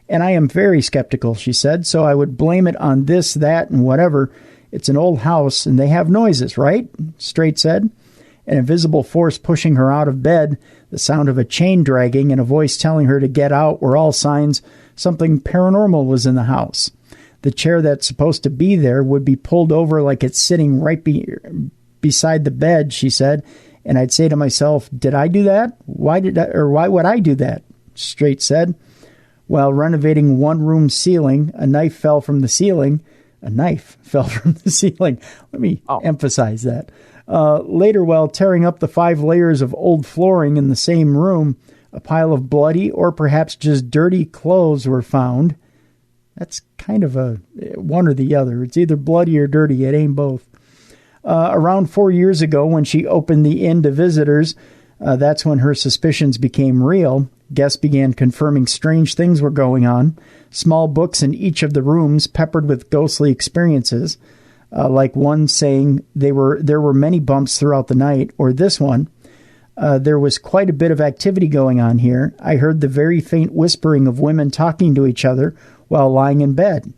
And I am very skeptical, she said, so I would blame it on this, that, and whatever. It's an old house, and they have noises, right? Straight said. an invisible force pushing her out of bed, the sound of a chain dragging, and a voice telling her to get out were all signs something paranormal was in the house. The chair that's supposed to be there would be pulled over like it's sitting right beside the bed, she said, and I'd say to myself, did I do that? Why would I do that? Straight said. While renovating one room ceiling, a knife fell from the ceiling. A knife fell from the ceiling. Let me emphasize that. Later, while tearing up the 5 layers of old flooring in the same room, a pile of bloody or perhaps just dirty clothes were found. That's kind of a one or the other. It's either bloody or dirty. It ain't both. Around 4 years ago, when she opened the inn to visitors, that's when her suspicions became real. Guests began confirming strange things were going on. Small books in each of the rooms peppered with ghostly experiences, like one saying there were many bumps throughout the night, or this one, there was quite a bit of activity going on here. I heard the very faint whispering of women talking to each other while lying in bed.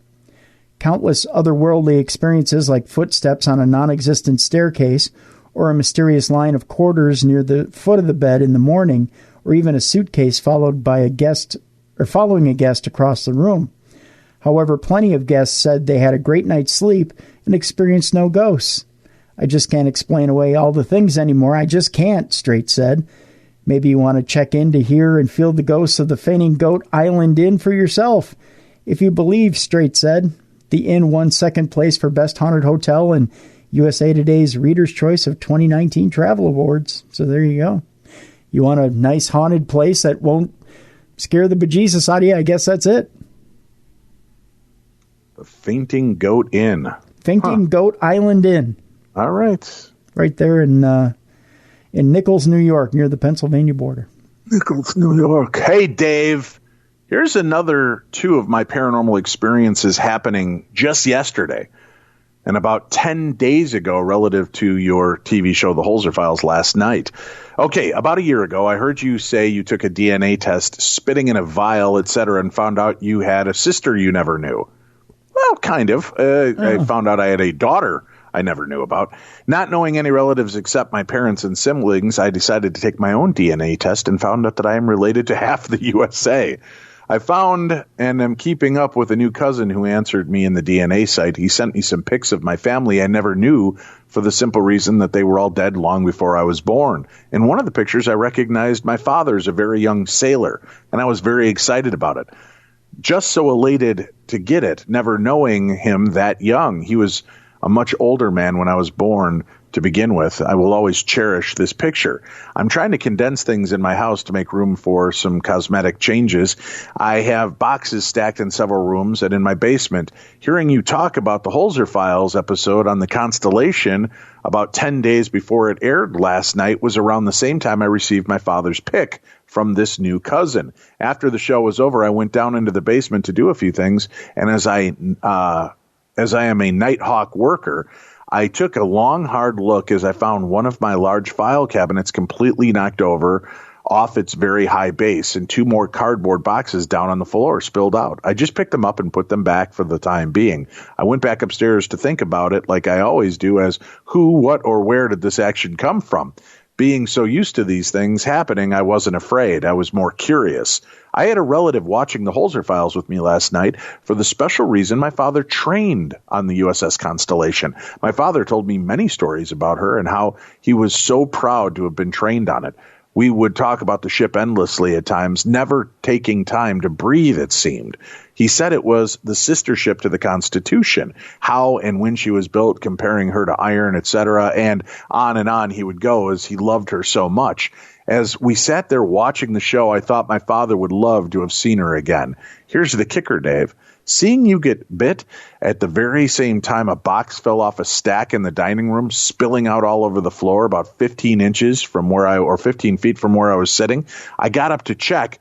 Countless otherworldly experiences like footsteps on a non-existent staircase, or a mysterious line of quarters near the foot of the bed in the morning, or even a suitcase following a guest across the room. However, plenty of guests said they had a great night's sleep and experienced no ghosts. I just can't explain away all the things anymore. I just can't, Straight said. Maybe you want to check in to hear and feel the ghosts of the Fainting Goat Island Inn for yourself. If you believe, Straight said. The inn won second place for Best Haunted Hotel in USA Today's Reader's Choice of 2019 Travel Awards. So there you go. You want a nice haunted place that won't scare the bejesus out of you? I guess that's it. The Fainting Goat Inn. Fainting Goat Island Inn. All right. Right there in Nichols, New York, near the Pennsylvania border. Nichols, New York. Hey, Dave. Here's another 2 of my paranormal experiences happening just yesterday and about 10 days ago relative to your TV show, The Holzer Files, last night. Okay, about a year ago, I heard you say you took a DNA test, spitting in a vial, etc., and found out you had a sister you never knew. Well, kind of. I found out I had a daughter I never knew about. Not knowing any relatives except my parents and siblings, I decided to take my own DNA test and found out that I am related to half the USA. I found and am keeping up with a new cousin who answered me in the DNA site. He sent me some pics of my family I never knew for the simple reason that they were all dead long before I was born. In one of the pictures, I recognized my father as a very young sailor, and I was very excited about it. Just so elated to get it, never knowing him that young. He was a much older man when I was born to begin with. I will always cherish this picture. I'm trying to condense things in my house to make room for some cosmetic changes. I have boxes stacked in several rooms and in my basement. Hearing you talk about the Holzer Files episode on the Constellation about 10 days before it aired last night was around the same time I received my father's pic from this new cousin. After the show was over, I went down into the basement to do a few things, and as I am a Nighthawk worker, I took a long, hard look as I found one of my large file cabinets completely knocked over off its very high base and 2 more cardboard boxes down on the floor spilled out. I just picked them up and put them back for the time being. I went back upstairs to think about it like I always do as who, what, or where did this action come from? Being so used to these things happening, I wasn't afraid. I was more curious. I had a relative watching the Holzer Files with me last night for the special reason my father trained on the USS Constellation. My father told me many stories about her and how he was so proud to have been trained on it. We would talk about the ship endlessly at times, never taking time to breathe, it seemed. He said it was the sister ship to the Constitution, how and when she was built, comparing her to iron, etc., and on he would go as he loved her so much. As we sat there watching the show, I thought my father would love to have seen her again. Here's the kicker, Dave. Seeing you get bit at the very same time a box fell off a stack in the dining room, spilling out all over the floor about 15 inches from or 15 feet from where I was sitting, I got up to check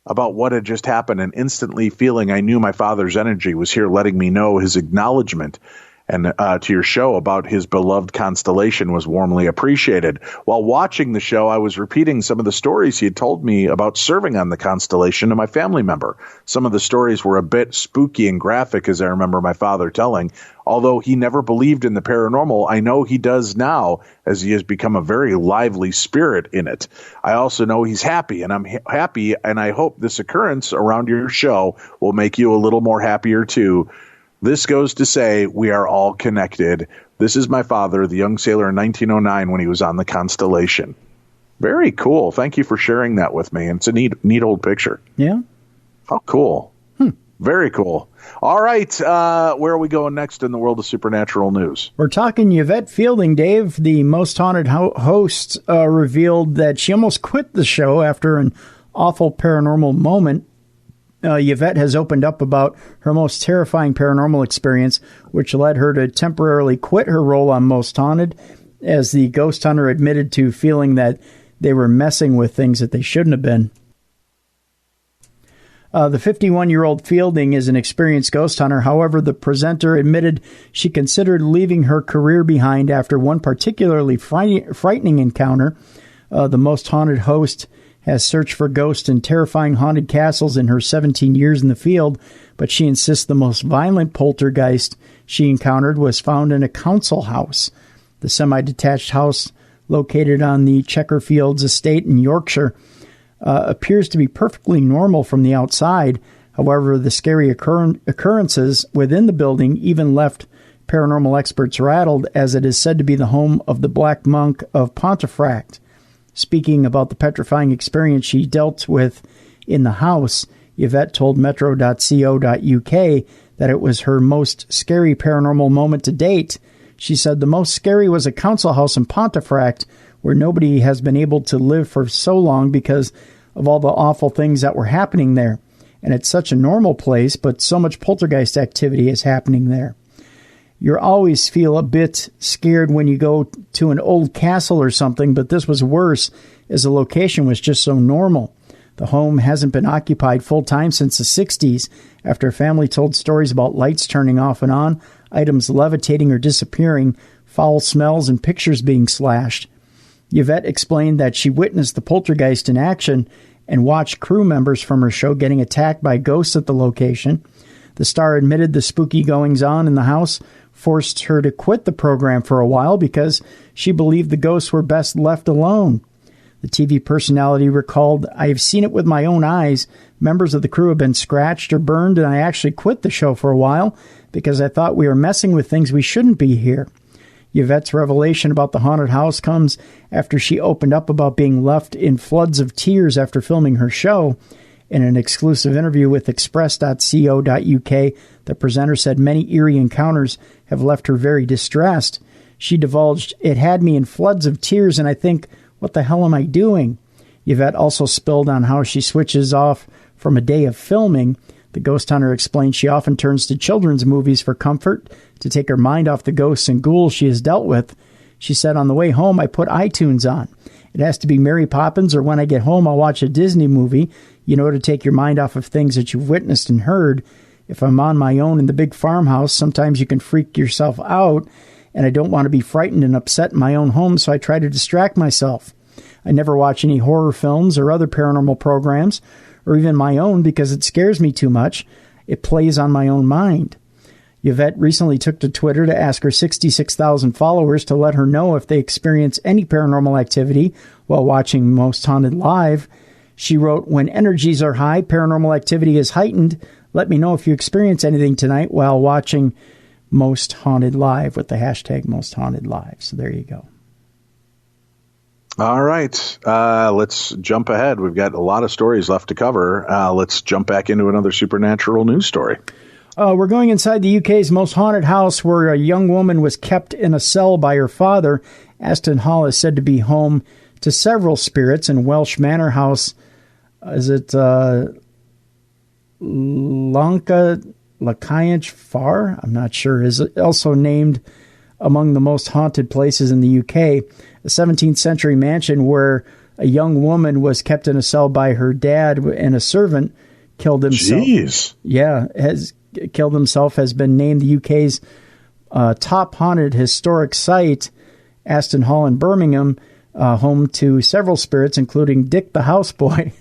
about what had just happened and instantly feeling I knew my father's energy was here letting me know his acknowledgement and to your show about his beloved constellation was warmly appreciated. While watching the show, I was repeating some of the stories he had told me about serving on the constellation to my family member. Some of the stories were a bit spooky and graphic, as I remember my father telling. Although he never believed in the paranormal, I know he does now, as he has become a very lively spirit in it. I also know he's happy, and I'm happy, and I hope this occurrence around your show will make you a little more happier too. This goes to say we are all connected. This is my father, the young sailor in 1909 when he was on the Constellation. Very cool. Thank you for sharing that with me. It's a neat old picture. Yeah. How cool. Very cool. All right. Where are we going next in the world of supernatural news? We're talking Yvette Fielding, Dave. The Most Haunted host revealed that she almost quit the show after an awful paranormal moment. Yvette has opened up about her most terrifying paranormal experience, which led her to temporarily quit her role on Most Haunted, as the ghost hunter admitted to feeling that they were messing with things that they shouldn't have been. The 51-year-old Fielding is an experienced ghost hunter. However, the presenter admitted she considered leaving her career behind after one particularly frightening encounter. The Most Haunted host has searched for ghosts in terrifying haunted castles in her 17 years in the field, but she insists the most violent poltergeist she encountered was found in a council house. The semi-detached house, located on the Checkerfields estate in Yorkshire, appears to be perfectly normal from the outside. However, the scary occurrences within the building even left paranormal experts rattled, as it is said to be the home of the Black Monk of Pontefract. Speaking about the petrifying experience she dealt with in the house, Yvette told metro.co.uk that it was her most scary paranormal moment to date. She said the most scary was a council house in Pontefract, where nobody has been able to live for so long because of all the awful things that were happening there. And it's such a normal place, but so much poltergeist activity is happening there. You always feel a bit scared when you go to an old castle or something, but this was worse, as the location was just so normal. The home hasn't been occupied full-time since the 60s, after a family told stories about lights turning off and on, items levitating or disappearing, foul smells, and pictures being slashed. Yvette explained that she witnessed the poltergeist in action and watched crew members from her show getting attacked by ghosts at the location. The star admitted the spooky goings-on in the house forced her to quit the program for a while because she believed the ghosts were best left alone. The TV personality recalled, "I have seen it with my own eyes. Members of the crew have been scratched or burned, and I actually quit the show for a while because I thought we were messing with things we shouldn't be here." Yvette's revelation about the haunted house comes after she opened up about being left in floods of tears after filming her show. In an exclusive interview with express.co.uk, the presenter said many eerie encounters have left her very distressed. She divulged, "It had me in floods of tears, and I think, what the hell am I doing?" Yvette also spilled on how she switches off from a day of filming. The ghost hunter explained she often turns to children's movies for comfort to take her mind off the ghosts and ghouls she has dealt with. She said, "On the way home, I put iTunes on. It has to be Mary Poppins, or when I get home, I'll watch a Disney movie, to take your mind off of things that you've witnessed and heard. If I'm on my own in the big farmhouse, sometimes you can freak yourself out, and I don't want to be frightened and upset in my own home, so I try to distract myself. I never watch any horror films or other paranormal programs, or even my own, because it scares me too much. It plays on my own mind." Yvette recently took to Twitter to ask her 66,000 followers to let her know if they experience any paranormal activity while watching Most Haunted Live. She wrote, "When energies are high, paranormal activity is heightened. Let me know if you experience anything tonight while watching Most Haunted Live," with the hashtag Most Haunted Live. So there you go. All right. Let's jump ahead. We've got a lot of stories left to cover. Let's jump back into another supernatural news story. We're going inside the UK's most haunted house, where a young woman was kept in a cell by her father. Aston Hall is said to be home to several spirits, in Welsh Manor House. Is it Lacyvious Far? I'm not sure. Is also named among the most haunted places in the UK. A 17th century mansion where a young woman was kept in a cell by her dad and a servant killed himself. Jeez. Yeah, has killed himself, has been named the UK's top haunted historic site, Aston Hall in Birmingham, home to several spirits, including Dick the Houseboy.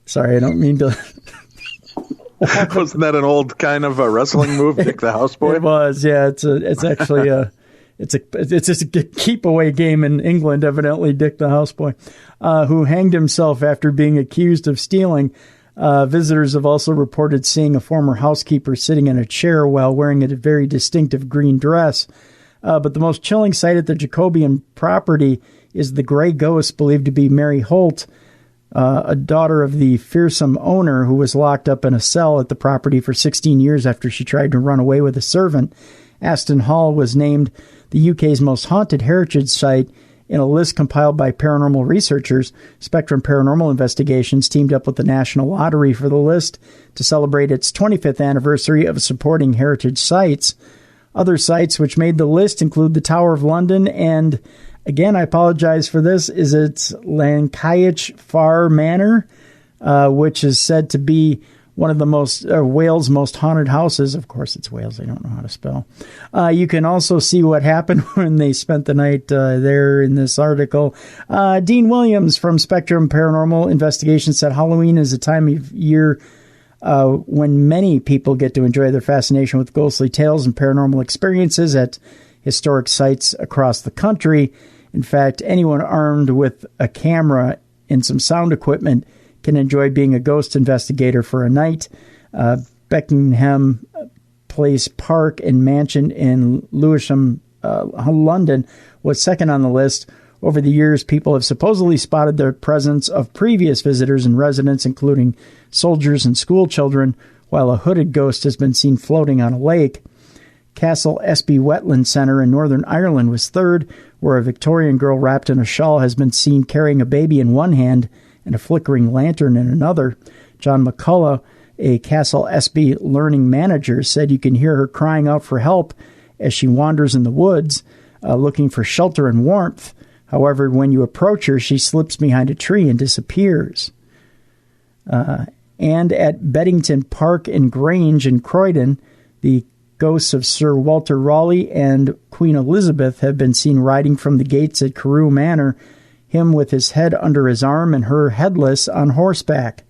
Sorry, I don't mean to... Wasn't that an old kind of a wrestling move, Dick the Houseboy? It was, yeah. It's actually it's just a keep away game in England, evidently, Dick the Houseboy, who hanged himself after being accused of stealing. Visitors have also reported seeing a former housekeeper sitting in a chair while wearing a very distinctive green dress. But the most chilling sight at the Jacobian property is the gray ghost believed to be Mary Holt, a daughter of the fearsome owner who was locked up in a cell at the property for 16 years after she tried to run away with a servant. Aston Hall was named the UK's most haunted heritage site in a list compiled by paranormal researchers. Spectrum Paranormal Investigations teamed up with the National Lottery for the list to celebrate its 25th anniversary of supporting heritage sites. Other sites which made the list include the Tower of London and, again, I apologize for this, is it's Lancashire Far Manor, which is said to be one of the Wales' most haunted houses. Of course, it's Wales. I don't know how to spell. You can also see what happened when they spent the night there in this article. Dean Williams from Spectrum Paranormal Investigations said Halloween is a time of year when many people get to enjoy their fascination with ghostly tales and paranormal experiences at historic sites across the country. In fact, anyone armed with a camera and some sound equipment can enjoy being a ghost investigator for a night. Beckenham Place Park and Mansion in Lewisham, London, was second on the list. Over the years, people have supposedly spotted the presence of previous visitors and residents, including soldiers and school children, while a hooded ghost has been seen floating on a lake. Castle Espy Wetland Centre in Northern Ireland was third, where a Victorian girl wrapped in a shawl has been seen carrying a baby in one hand and a flickering lantern in another. John McCullough, a Castle Espy learning manager, said you can hear her crying out for help as she wanders in the woods, looking for shelter and warmth. However, when you approach her, she slips behind a tree and disappears. And at Beddington Park and Grange in Croydon, the ghosts of Sir Walter Raleigh and Queen Elizabeth have been seen riding from the gates at Carew Manor, him with his head under his arm and her headless on horseback.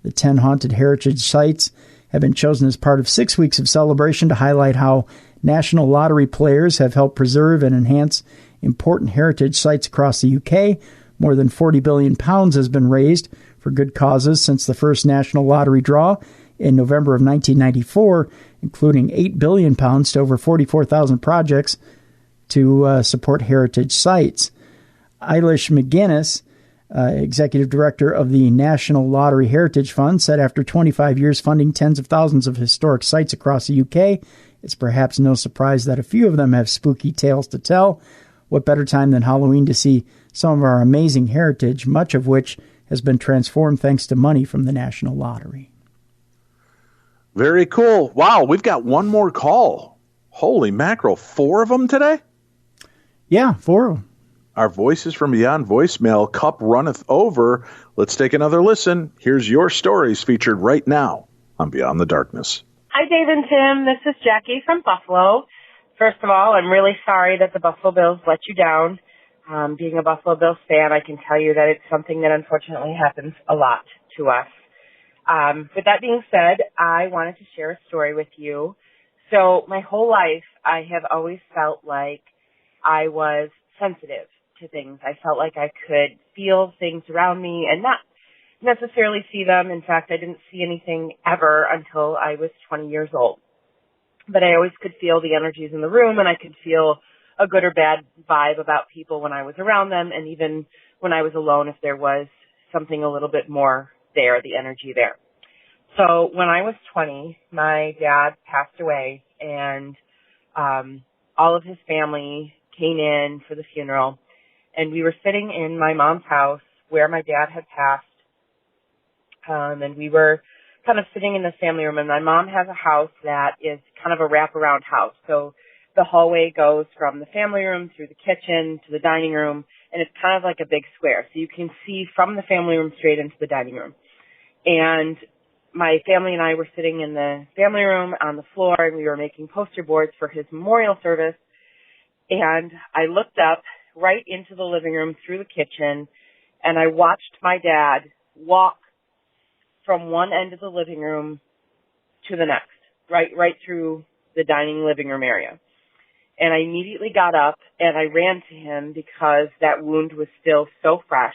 The 10 haunted heritage sites have been chosen as part of 6 weeks of celebration to highlight how National Lottery players have helped preserve and enhance important heritage sites across the UK. More than £40 billion has been raised for good causes since the first National Lottery draw in November of 1994, including £8 billion to over 44,000 projects to support heritage sites. Eilish McGuinness, executive director of the National Lottery Heritage Fund, said after 25 years funding tens of thousands of historic sites across the UK, it's perhaps no surprise that a few of them have spooky tales to tell. What better time than Halloween to see some of our amazing heritage, much of which has been transformed thanks to money from the National Lottery. Very cool. Wow, we've got one more call. Holy mackerel, 4 of them today? Yeah, 4 of them. Our Voices from Beyond voicemail cup runneth over. Let's take another listen. Here's your stories featured right now on Beyond the Darkness. Hi, Dave and Tim. This is Jackie from Buffalo. First of all, I'm really sorry that the Buffalo Bills let you down. Being a Buffalo Bills fan, I can tell you that it's something that unfortunately happens a lot to us. With that being said, I wanted to share a story with you. So my whole life, I have always felt like I was sensitive to things. I felt like I could feel things around me and not necessarily see them. In fact, I didn't see anything ever until I was 20 years old. But I always could feel the energies in the room, and I could feel a good or bad vibe about people when I was around them, and even when I was alone, if there was something a little bit more there, the energy there. So when I was 20, my dad passed away, and all of his family came in for the funeral, and we were sitting in my mom's house where my dad had passed, and we were kind of sitting in the family room, and my mom has a house that is kind of a wraparound house. So the hallway goes from the family room through the kitchen to the dining room, and it's kind of like a big square. So you can see from the family room straight into the dining room. And my family and I were sitting in the family room on the floor, and we were making poster boards for his memorial service. And I looked up right into the living room through the kitchen, and I watched my dad walk from one end of the living room to the next, right through the dining living room area. And I immediately got up and I ran to him because that wound was still so fresh,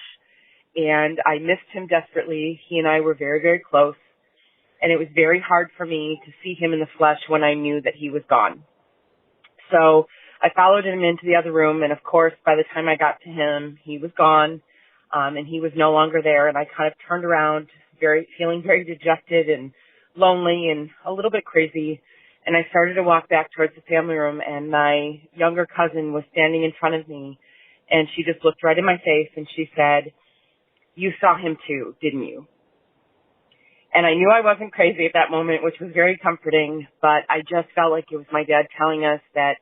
and I missed him desperately. He and I were very, very close, and it was very hard for me to see him in the flesh when I knew that he was gone. So I followed him into the other room, and of course, by the time I got to him, he was gone, and he was no longer there. And I kind of turned around, feeling very dejected and lonely and a little bit crazy. And I started to walk back towards the family room, and my younger cousin was standing in front of me, and she just looked right in my face, and she said, "You saw him too, didn't you?" And I knew I wasn't crazy at that moment, which was very comforting, but I just felt like it was my dad telling us that,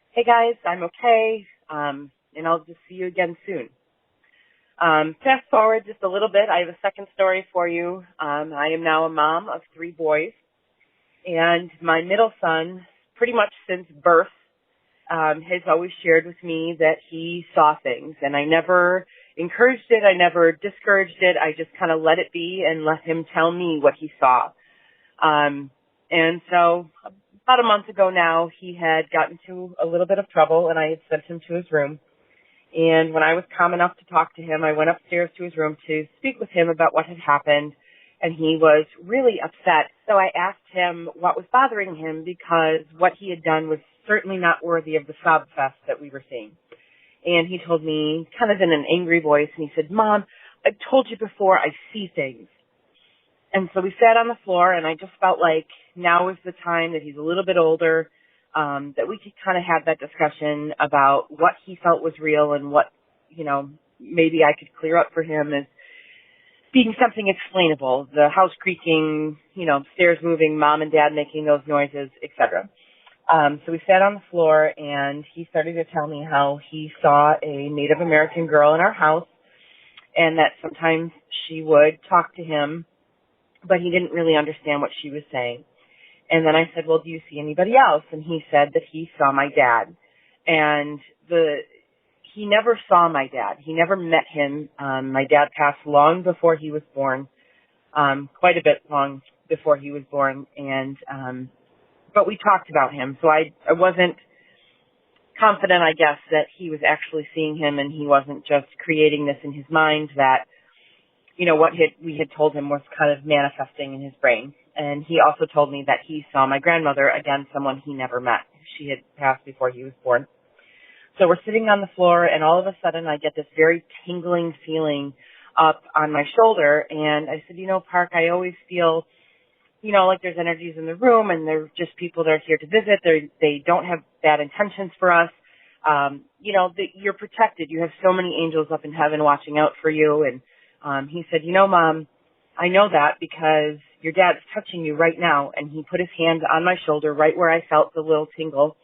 "Hey guys, I'm okay, and I'll just see you again soon." Fast forward just a little bit, I have a second story for you. I am now a mom of 3 boys, and my middle son, pretty much since birth, has always shared with me that he saw things, and I never encouraged it, I never discouraged it, I just kind of let it be and let him tell me what he saw. And so about a month ago now, he had gotten into a little bit of trouble, and I had sent him to his room. And when I was calm enough to talk to him, I went upstairs to his room to speak with him about what had happened, and he was really upset. So I asked him what was bothering him, because what he had done was certainly not worthy of the sob fest that we were seeing. And he told me, kind of in an angry voice, and he said, "Mom, I've told you before, I see things." And so we sat on the floor, and I just felt like now is the time that he's a little bit older, that we could kind of have that discussion about what he felt was real and what, maybe I could clear up for him as being something explainable. The house creaking, stairs moving, mom and dad making those noises, etc. So we sat on the floor, and he started to tell me how he saw a Native American girl in our house, and that sometimes she would talk to him, but he didn't really understand what she was saying. And then I said, "Well, do you see anybody else?" And he said that he saw my dad. And he never saw my dad. He never met him. My dad passed long before he was born, quite a bit long before he was born. And but we talked about him. So I wasn't confident, I guess, that he was actually seeing him, and he wasn't just creating this in his mind, that, what we had told him was kind of manifesting in his brain. And he also told me that he saw my grandmother, again, someone he never met. She had passed before he was born. So we're sitting on the floor, and all of a sudden I get this very tingling feeling up on my shoulder. And I said, Park, I always feel, like there's energies in the room, and they're just people that are here to visit. They don't have bad intentions for us. You're protected. You have so many angels up in heaven watching out for you. And he said, Mom, I know that because your dad's touching you right now. And he put his hand on my shoulder right where I felt the little tingle.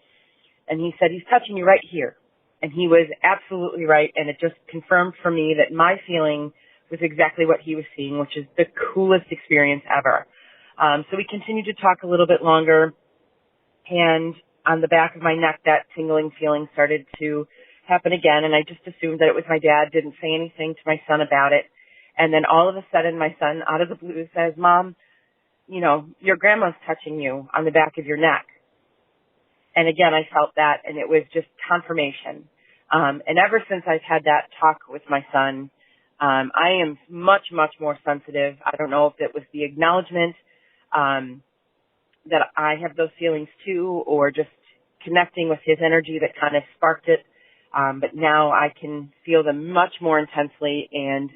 And he said, he's touching you right here. And he was absolutely right. And it just confirmed for me that my feeling was exactly what he was seeing, which is the coolest experience ever. So we continued to talk a little bit longer. And on the back of my neck, that tingling feeling started to happen again. And I just assumed that it was my dad, didn't say anything to my son about it. And then all of a sudden, my son, out of the blue, says, Mom, your grandma's touching you on the back of your neck. And again, I felt that, and it was just confirmation. And ever since I've had that talk with my son, I am much, much more sensitive. I don't know if it was the acknowledgement that I have those feelings too, or just connecting with his energy that kind of sparked it. But now I can feel them much more intensely, and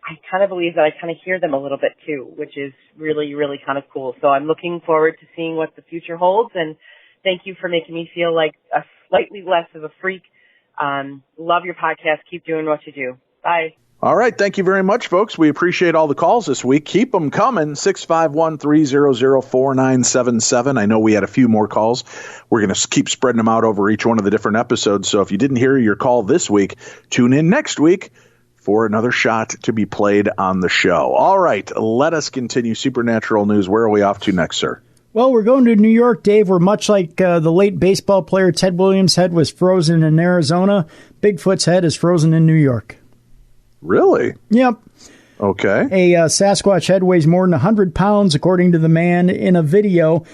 I kind of believe that I kind of hear them a little bit too, which is really, really kind of cool. So I'm looking forward to seeing what the future holds, and thank you for making me feel like a slightly less of a freak. Love your podcast. Keep doing what you do. Bye. All right. Thank you very much, folks. We appreciate all the calls this week. Keep them coming. 651-300-4977. I know we had a few more calls. We're going to keep spreading them out over each one of the different episodes. So if you didn't hear your call this week, tune in next week for another shot to be played on the show. All right, let us continue supernatural news. Where are we off to next, sir? Well, we're going to New York, Dave, where much like the late baseball player Ted Williams' head was frozen in Arizona, Bigfoot's head is frozen in New York. Really? Yep. Okay. A Sasquatch head weighs more than 100 pounds, according to the man in a video.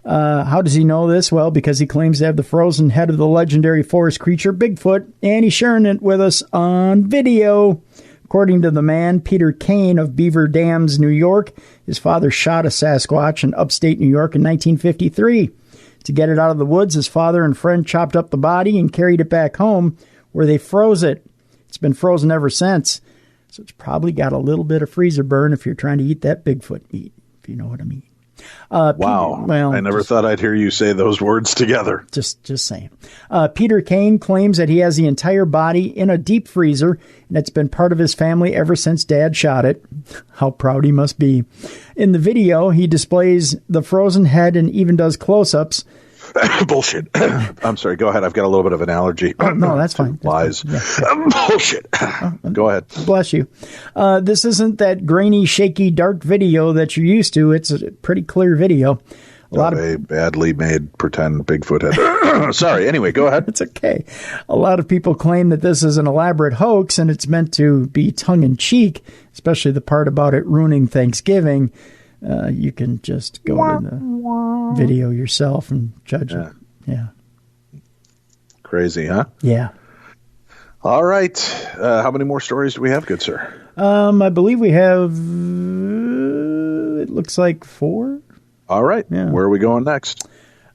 How does he know this? Well, because he claims to have the frozen head of the legendary forest creature Bigfoot, and he's sharing it with us on video. According to the man, Peter Kane of Beaver Dams, New York, his father shot a Sasquatch in upstate New York in 1953. To get it out of the woods, his father and friend chopped up the body and carried it back home, where they froze it. It's been frozen ever since, so it's probably got a little bit of freezer burn if you're trying to eat that Bigfoot meat, if you know what I mean. Wow. I never thought I'd hear you say those words together. Just saying. Peter Kane claims that he has the entire body in a deep freezer, and it's been part of his family ever since Dad shot it. How proud he must be. In the video, he displays the frozen head and even does close-ups. Bullshit. I'm sorry. Go ahead. I've got a little bit of an allergy. Oh, no, that's fine. Lies. Yeah. Bullshit. Go ahead. Bless you. This isn't that grainy, shaky, dark video that you're used to. It's a pretty clear video. A badly made pretend Bigfoot head. Sorry. Anyway, go ahead. It's okay. A lot of people claim that this is an elaborate hoax and it's meant to be tongue-in-cheek, especially the part about it ruining Thanksgiving. You can just go to the video yourself and judge it. Yeah. Crazy, huh? Yeah. All right. How many more stories do we have, good sir? I believe we have, it looks like 4. All right. Yeah. Where are we going next?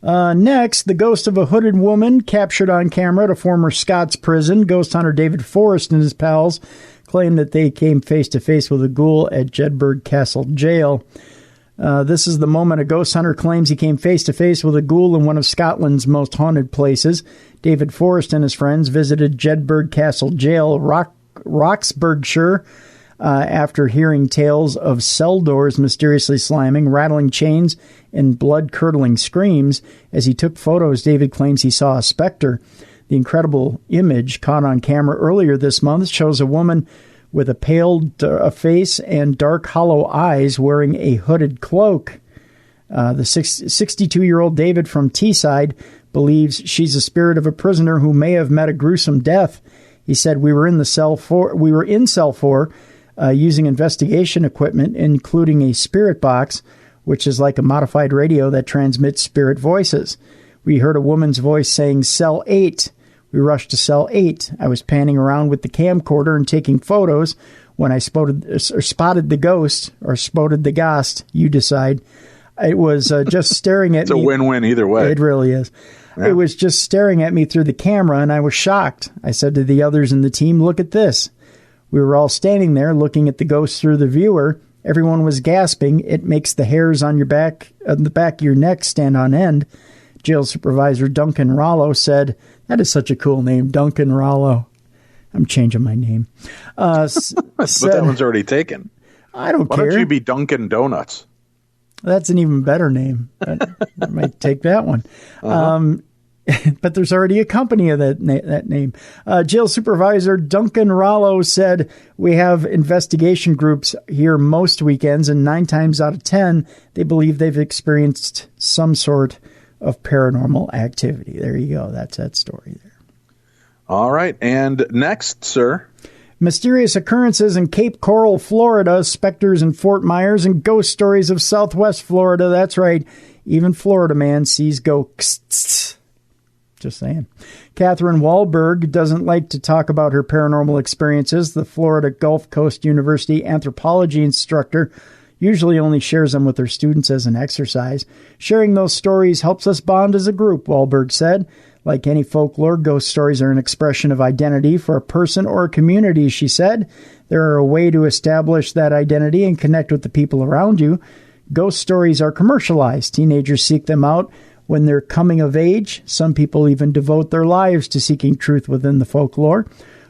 Next, the ghost of a hooded woman captured on camera at a former Scots prison. Ghost hunter David Forrest and his pals claim that they came face-to-face with a ghoul at Jedburgh Castle Jail. This is the moment a ghost hunter claims he came face-to-face with a ghoul in one of Scotland's most haunted places. David Forrest and his friends visited Jedburgh Castle Jail, Roxburghshire, after hearing tales of cell doors mysteriously slamming, rattling chains, and blood-curdling screams. As he took photos, David claims he saw a specter. The incredible image caught on camera earlier this month shows a woman with a pale face and dark, hollow eyes wearing a hooded cloak. The 62-year-old David from Teesside believes she's a spirit of a prisoner who may have met a gruesome death. He said, we were in cell 4 using investigation equipment, including a spirit box, which is like a modified radio that transmits spirit voices. We heard a woman's voice saying, cell 8. We rushed to cell 8. I was panning around with the camcorder and taking photos when I spotted the ghost, or spotted the ghost, you decide. It was just staring at me. It's a win-win either way. It really is. Yeah. It was just staring at me through the camera, and I was shocked. I said to the others in the team, look at this. We were all standing there looking at the ghost through the viewer. Everyone was gasping. It makes the hairs on the back of your neck stand on end. Jail supervisor Duncan Rollo said, that is such a cool name, Duncan Rollo. I'm changing my name. But that one's already taken. I don't care. Why don't you be Dunkin' Donuts? That's an even better name. I might take that one. But there's already a company of that name. Jail supervisor Duncan Rollo said, we have investigation groups here most weekends, and 9 times out of 10, they believe they've experienced some sort of paranormal activity. There you go. That's that story there. All right. And next, sir. Mysterious occurrences in Cape Coral, Florida, specters in Fort Myers, and ghost stories of Southwest Florida. That's right. Even Florida man sees ghosts. Just saying. Catherine Wahlberg doesn't like to talk about her paranormal experiences. The Florida Gulf Coast University anthropology instructor usually only shares them with her students as an exercise. Sharing those stories helps us bond as a group, Wahlberg said. Like any folklore, ghost stories are an expression of identity for a person or a community, she said. They're a way to establish that identity and connect with the people around you. Ghost stories are commercialized. Teenagers seek them out when they're coming of age. Some people even devote their lives to seeking truth within the folklore.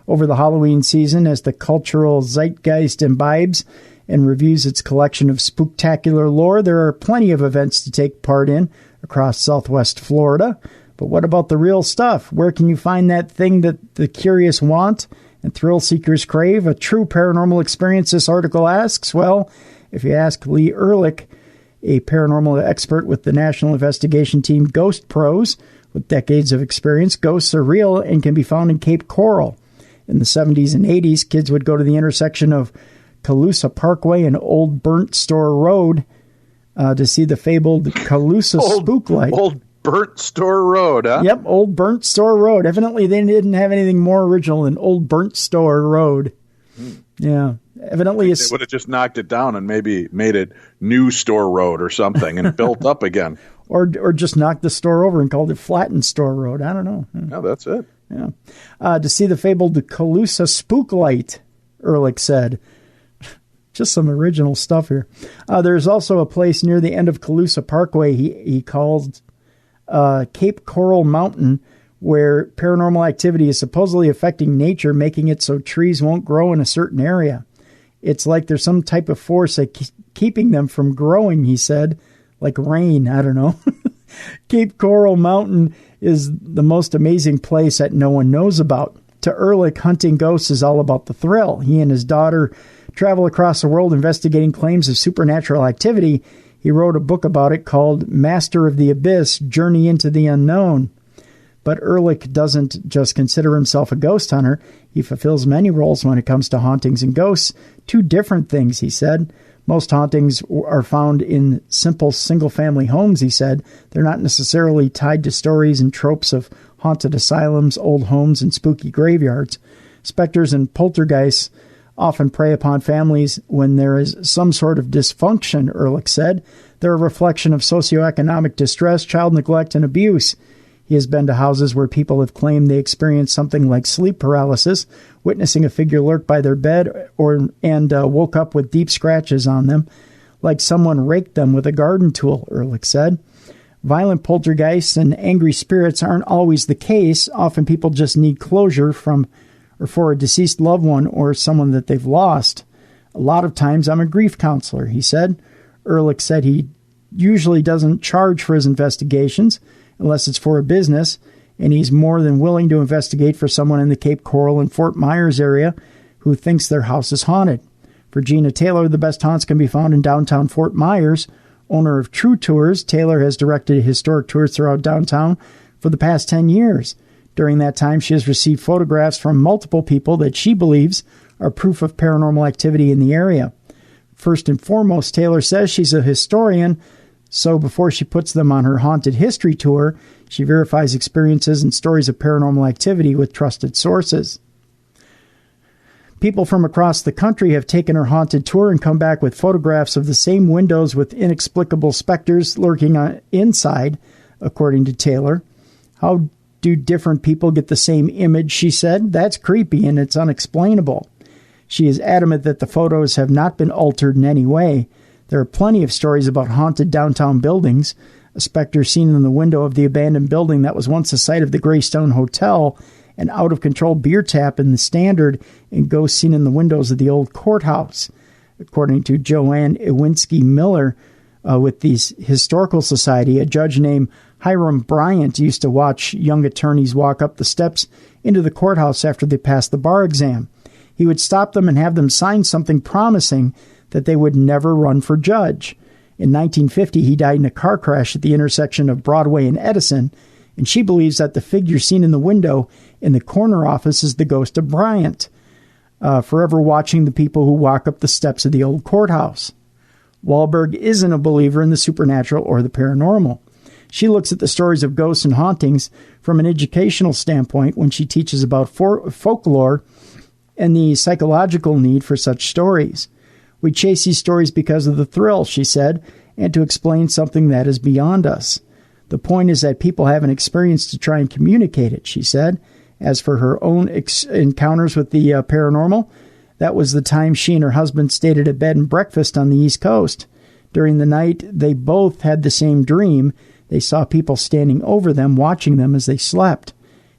Over the Halloween season, as the cultural zeitgeist imbibes and reviews its collection of spooktacular lore, there are plenty of events to take part in across Southwest Florida. But what about the real stuff? Where can you find that thing that the curious want and thrill seekers crave a true paranormal experience, this article asks? Well, if you ask Lee Ehrlich, a paranormal expert with the National Investigation Team Ghost Pros, with decades of experience, ghosts are real and can be found in Cape Coral. In the 70s and 80s, kids would go to the intersection of Calusa Parkway and Old Burnt Store Road to see the fabled Calusa spook light. Old Burnt Store Road, huh? Yep, Old Burnt Store Road. Evidently, they didn't have anything more original than Old Burnt Store Road. Yeah. Evidently, they would have just knocked it down and maybe made it New Store Road or something and built up again. Or just knocked the store over and called it Flattened Store Road. I don't know. No, that's it. Yeah. To see the fabled Calusa spook light, Ehrlich said. Just some original stuff here. There's also a place near the end of Calusa Parkway he called Cape Coral Mountain, where paranormal activity is supposedly affecting nature, making it so trees won't grow in a certain area. It's like there's some type of force keeping them from growing, he said, like rain. I don't know. Cape Coral Mountain is the most amazing place that no one knows about. To Ehrlich, hunting ghosts is all about the thrill. He and his daughter travel across the world investigating claims of supernatural activity. He wrote a book about it called Master of the Abyss, Journey into the Unknown. But Ehrlich doesn't just consider himself a ghost hunter. He fulfills many roles when it comes to hauntings and ghosts. Two different things, he said. Most hauntings are found in simple single-family homes, he said. They're not necessarily tied to stories and tropes of haunted asylums, old homes, and spooky graveyards. Specters and poltergeists often prey upon families when there is some sort of dysfunction, Ehrlich said. They're a reflection of socioeconomic distress, child neglect, and abuse. He has been to houses where people have claimed they experienced something like sleep paralysis, witnessing a figure lurk by their bed and woke up with deep scratches on them, like someone raked them with a garden tool, Ehrlich said. Violent poltergeists and angry spirits aren't always the case. Often people just need closure for a deceased loved one or someone that they've lost. A lot of times I'm a grief counselor, he said. Ehrlich said he usually doesn't charge for his investigations unless it's for a business, and he's more than willing to investigate for someone in the Cape Coral and Fort Myers area who thinks their house is haunted. For Gina Taylor, the best haunts can be found in downtown Fort Myers. Owner of True Tours, Taylor has directed historic tours throughout downtown for the past 10 years. During that time, she has received photographs from multiple people that she believes are proof of paranormal activity in the area. First and foremost, Taylor says she's a historian, so before she puts them on her haunted history tour, she verifies experiences and stories of paranormal activity with trusted sources. People from across the country have taken her haunted tour and come back with photographs of the same windows with inexplicable specters lurking inside, according to Taylor. How do different people get the same image, she said? That's creepy and it's unexplainable. She is adamant that the photos have not been altered in any way. There are plenty of stories about haunted downtown buildings. A specter seen in the window of the abandoned building that was once the site of the Greystone Hotel, an out-of-control beer tap in the Standard, and ghosts seen in the windows of the old courthouse. According to Joanne Iwinski Miller with the Historical Society, a judge named Hiram Bryant used to watch young attorneys walk up the steps into the courthouse after they passed the bar exam. He would stop them and have them sign something promising that they would never run for judge. In 1950, he died in a car crash at the intersection of Broadway and Edison, and she believes that the figure seen in the window in the corner office is the ghost of Bryant, forever watching the people who walk up the steps of the old courthouse. Wahlberg isn't a believer in the supernatural or the paranormal. She looks at the stories of ghosts and hauntings from an educational standpoint when she teaches about folklore and the psychological need for such stories. We chase these stories because of the thrill, she said, and to explain something that is beyond us. The point is that people have an experience to try and communicate it, she said. As for her own encounters with the paranormal, that was the time she and her husband stayed at a bed and breakfast on the East Coast. During the night, they both had the same dream. They saw people standing over them, watching them as they slept.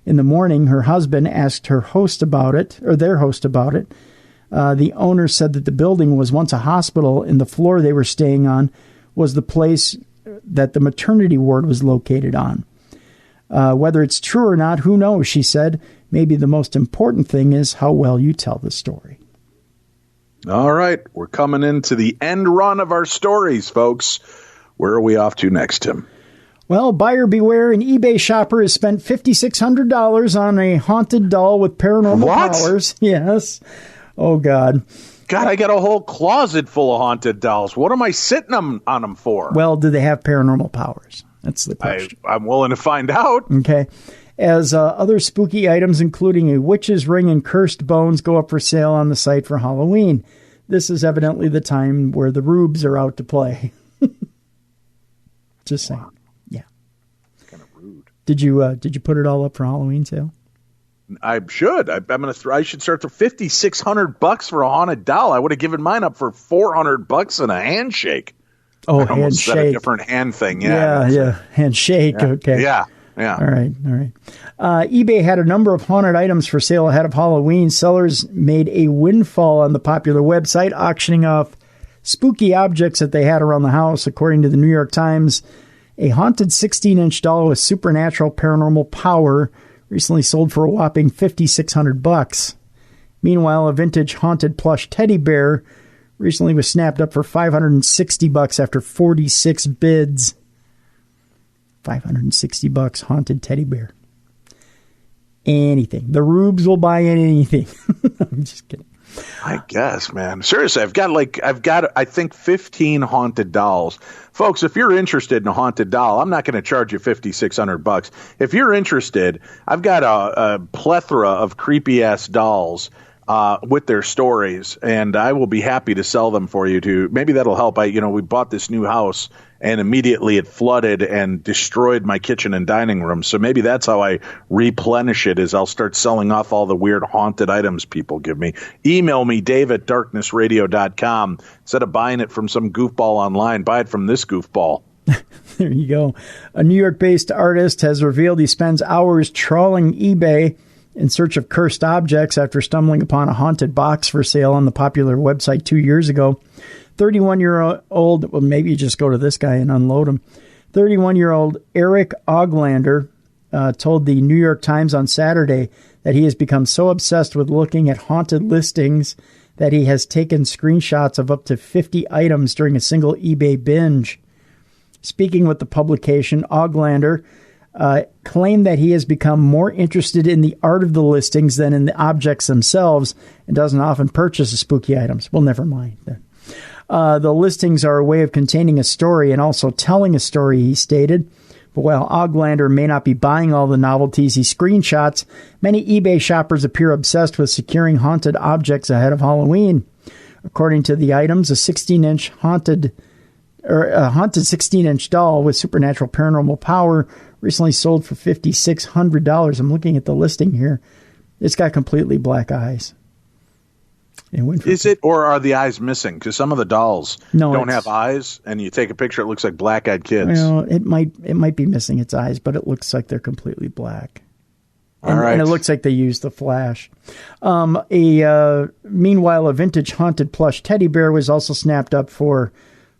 In the morning, her husband asked her host about it, or their host about it. The owner said that the building was once a hospital, and the floor they were staying on was the place that the maternity ward was located on. Whether it's true or not, who knows, she said. maybe the most important thing is how well you tell the story. All right, we're coming into the end run of our stories, folks. Where are we off to next, Tim? Well, buyer beware, an eBay shopper has spent $5,600 on a haunted doll with paranormal powers. Yes. Oh, God. God, I got a whole closet full of haunted dolls. What am I sitting on them for? Well, do they have paranormal powers? That's the question. I'm willing to find out. Okay. As other spooky items, including a witch's ring and cursed bones, go up for sale on the site for Halloween. This is evidently the time where the rubes are out to play. Just saying. Yeah. Kind of rude. Did you put it all up for Halloween sale? I should. I should start for $5,600 for a haunted doll. I would have given mine up for $400 and a handshake. Oh, I almost said a handshake. different hand thing. Yeah. Handshake. Yeah. Okay. Yeah. All right. eBay had a number of haunted items for sale ahead of Halloween. Sellers made a windfall on the popular website, auctioning off spooky objects that they had around the house. According to the New York Times, a haunted 16-inch doll with supernatural paranormal power recently sold for a whopping $5,600. Meanwhile, a vintage haunted plush teddy bear recently was snapped up for $560 after 46 bids. $560 haunted teddy bear. Anything. The rubes will buy anything. I'm just kidding. I guess, man. Seriously, I've got I think 15 haunted dolls. Folks, if you're interested in a haunted doll, I'm not going to charge you $5,600. If you're interested, I've got a plethora of creepy ass dolls with their stories, and I will be happy to sell them for you too. Maybe that'll help. We bought this new house and immediately it flooded and destroyed my kitchen and dining room. So maybe that's how I replenish it, is I'll start selling off all the weird haunted items people give me. Email me, dave@darknessradio.com. Instead of buying it from some goofball online, buy it from this goofball. There you go. A New York-based artist has revealed he spends hours trawling eBay in search of cursed objects after stumbling upon a haunted box for sale on the popular website 2 years ago. 31-year-old, well, maybe you just go to this guy and unload him. 31-year-old Eric Oglander told the New York Times on Saturday that he has become so obsessed with looking at haunted listings that he has taken screenshots of up to 50 items during a single eBay binge. Speaking with the publication, Oglander claimed that he has become more interested in the art of the listings than in the objects themselves and doesn't often purchase the spooky items. Well, never mind then. The listings are a way of containing a story and also telling a story, he stated. But while Oglander may not be buying all the novelties he screenshots, many eBay shoppers appear obsessed with securing haunted objects ahead of Halloween. According to the items, a 16-inch haunted 16-inch doll with supernatural paranormal power recently sold for $5,600. I'm looking at the listing here. It's got completely black eyes. Is it, or are the eyes missing? Because some of the dolls don't have eyes, and you take a picture, it looks like black-eyed kids. Well, it might be missing its eyes, but it looks like they're completely black. All right. And it looks like they used the flash. Meanwhile, a vintage haunted plush teddy bear was also snapped up for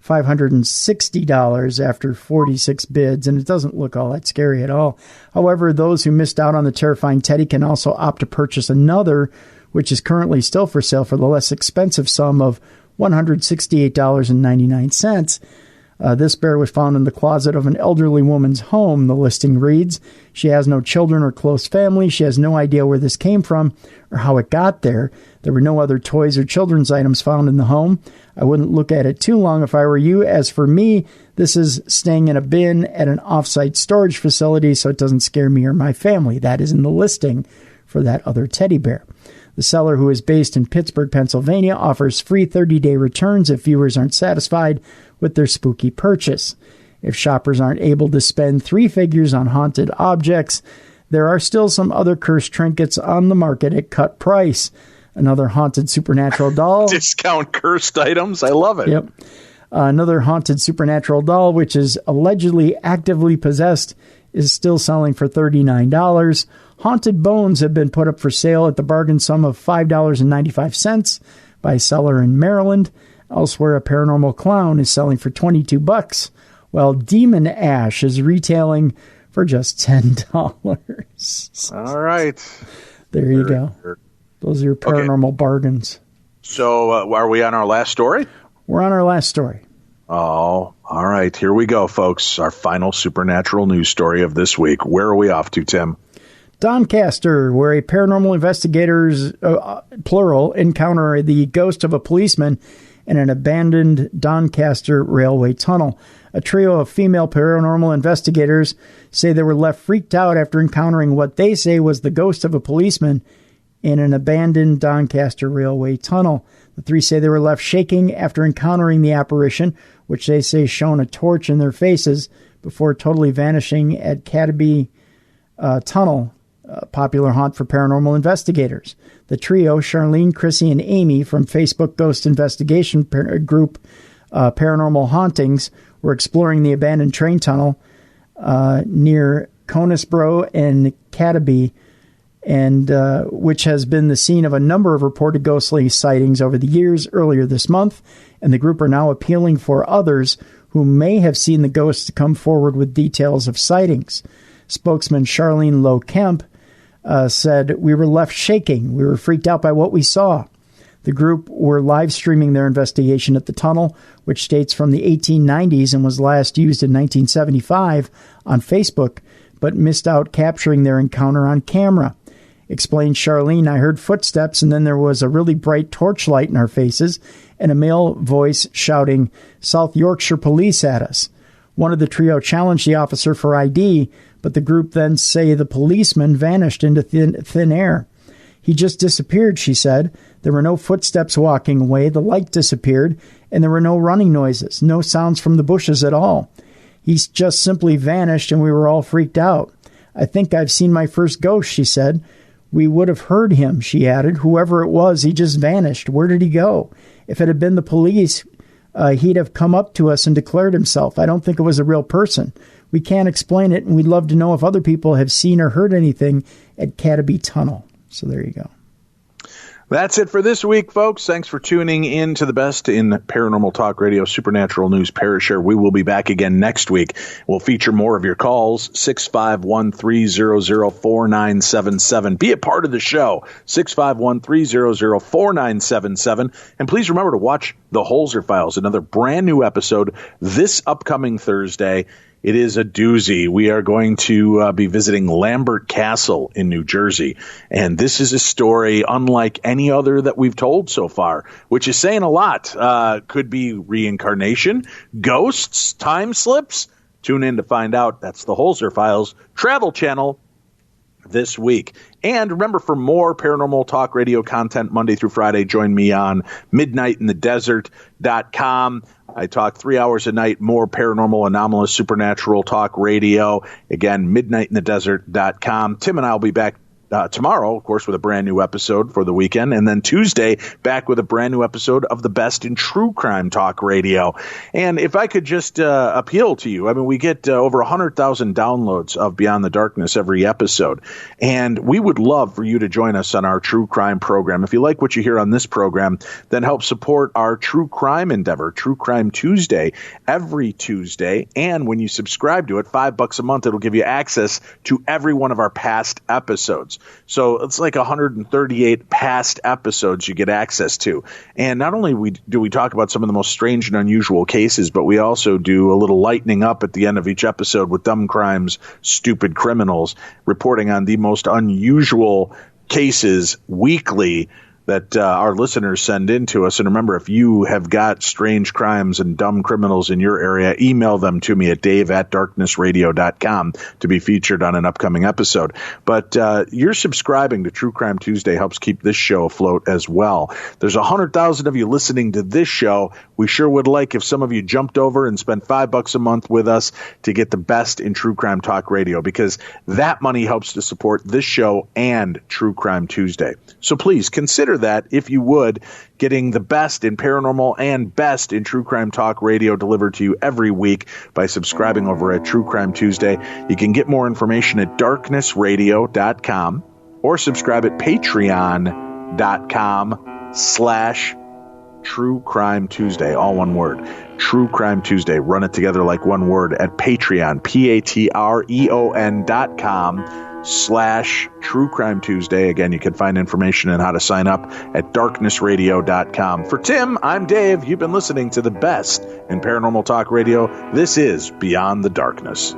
$560 after 46 bids, and it doesn't look all that scary at all. However, those who missed out on the terrifying teddy can also opt to purchase another, which is currently still for sale for the less expensive sum of $168.99. This bear was found in the closet of an elderly woman's home, the listing reads. She has no children or close family. She has no idea where this came from or how it got there. There were no other toys or children's items found in the home. I wouldn't look at it too long if I were you. As for me, this is staying in a bin at an off-site storage facility, so it doesn't scare me or my family. That is in the listing for that other teddy bear. The seller, who is based in Pittsburgh, Pennsylvania, offers free 30-day returns if viewers aren't satisfied with their spooky purchase. If shoppers aren't able to spend three figures on haunted objects, there are still some other cursed trinkets on the market at cut price. Another haunted supernatural doll. Discount cursed items. I love it. Yep. Another haunted supernatural doll, which is allegedly actively possessed, is still selling for $39. Haunted bones have been put up for sale at the bargain sum of $5.95 by a seller in Maryland. Elsewhere, a paranormal clown is selling for $22, while demon ash is retailing for just $10. All right. There you go. Those are your paranormal bargains. So are we on our last story? We're on our last story. Oh, all right. Here we go, folks. Our final supernatural news story of this week. Where are we off to, Tim? Doncaster, where a paranormal investigators, plural, encounter the ghost of a policeman in an abandoned Doncaster railway tunnel. A trio of female paranormal investigators say they were left freaked out after encountering what they say was the ghost of a policeman in an abandoned Doncaster railway tunnel. The three say they were left shaking after encountering the apparition, which they say shone a torch in their faces before totally vanishing at Cadeby Tunnel, a popular haunt for paranormal investigators. The trio, Charlene, Chrissy, and Amy from Facebook ghost investigation group Paranormal Hauntings, were exploring the abandoned train tunnel near Conisbro and Cadeby, and which has been the scene of a number of reported ghostly sightings over the years. Earlier this month, and the group are now appealing for others who may have seen the ghosts to come forward with details of sightings. Spokesman Charlene Lowe Kemp said, "We were left shaking. We were freaked out by what we saw." The group were live streaming their investigation at the tunnel, which dates from the 1890s and was last used in 1975 on Facebook, but missed out capturing their encounter on camera. Explained Charlene, "I heard footsteps, and then there was a really bright torchlight in our faces and a male voice shouting, 'South Yorkshire Police' at us." One of the trio challenged the officer for ID, but the group then say the policeman vanished into thin air. "He just disappeared," she said. "There were no footsteps walking away, the light disappeared, and there were no running noises, no sounds from the bushes at all. He's just simply vanished, and we were all freaked out. I think I've seen my first ghost," she said. "We would have heard him," she added. "Whoever it was, he just vanished. Where did he go? If it had been the police, he'd have come up to us and declared himself. I don't think it was a real person. We can't explain it, and we'd love to know if other people have seen or heard anything at Cadeby Tunnel." So there you go. That's it for this week, folks. Thanks for tuning in to the best in paranormal talk radio, supernatural news, Parashare. We will be back again next week. We'll feature more of your calls, 651-300-4977. Be a part of the show, 651-300-4977. And please remember to watch The Holzer Files, another brand new episode this upcoming Thursday. It is a doozy. We are going to be visiting Lambert Castle in New Jersey. And this is a story unlike any other that we've told so far, which is saying a lot. Could be reincarnation, ghosts, time slips. Tune in to find out. That's the Holzer Files Travel Channel this week. And remember, for more paranormal talk radio content Monday through Friday, join me on midnightinthedesert.com. I talk 3 hours a night, more paranormal, anomalous, supernatural talk radio. Again, midnightinthedesert.com. Tim and I will be back tomorrow, of course, with a brand new episode for the weekend. And then Tuesday, back with a brand new episode of the best in true crime talk radio. And if I could just appeal to you, I mean, we get over 100,000 downloads of Beyond the Darkness every episode. And we would love for you to join us on our true crime program. If you like what you hear on this program, then help support our true crime endeavor, True Crime Tuesday, every Tuesday. And when you subscribe to it, $5 a month, it'll give you access to every one of our past episodes. So it's like 138 past episodes you get access to. And not only do we talk about some of the most strange and unusual cases, but we also do a little lightening up at the end of each episode with Dumb Crimes, Stupid Criminals, reporting on the most unusual cases weekly that our listeners send in to us. And remember, if you have got strange crimes and dumb criminals in your area, email them to me at dave@darknessradio.com to be featured on an upcoming episode. But you're subscribing to True Crime Tuesday helps keep this show afloat as well. There's 100,000 of you listening to this show. We sure would like if some of you jumped over and spent $5 a month with us to get the best in true crime talk radio, because that money helps to support this show and True Crime Tuesday. So please consider that, if you would, getting the best in paranormal and best in true crime talk radio delivered to you every week by subscribing over at True Crime Tuesday. You can get more information at darknessradio.com or subscribe at patreon.com/True Crime Tuesday, all one word. True Crime Tuesday. Run it together like one word at Patreon, patreon.com/True True Crime Tuesday. Again, you can find information on how to sign up at darknessradio.com. For Tim, I'm Dave. You've been listening to the best in paranormal talk radio. This is Beyond the Darkness.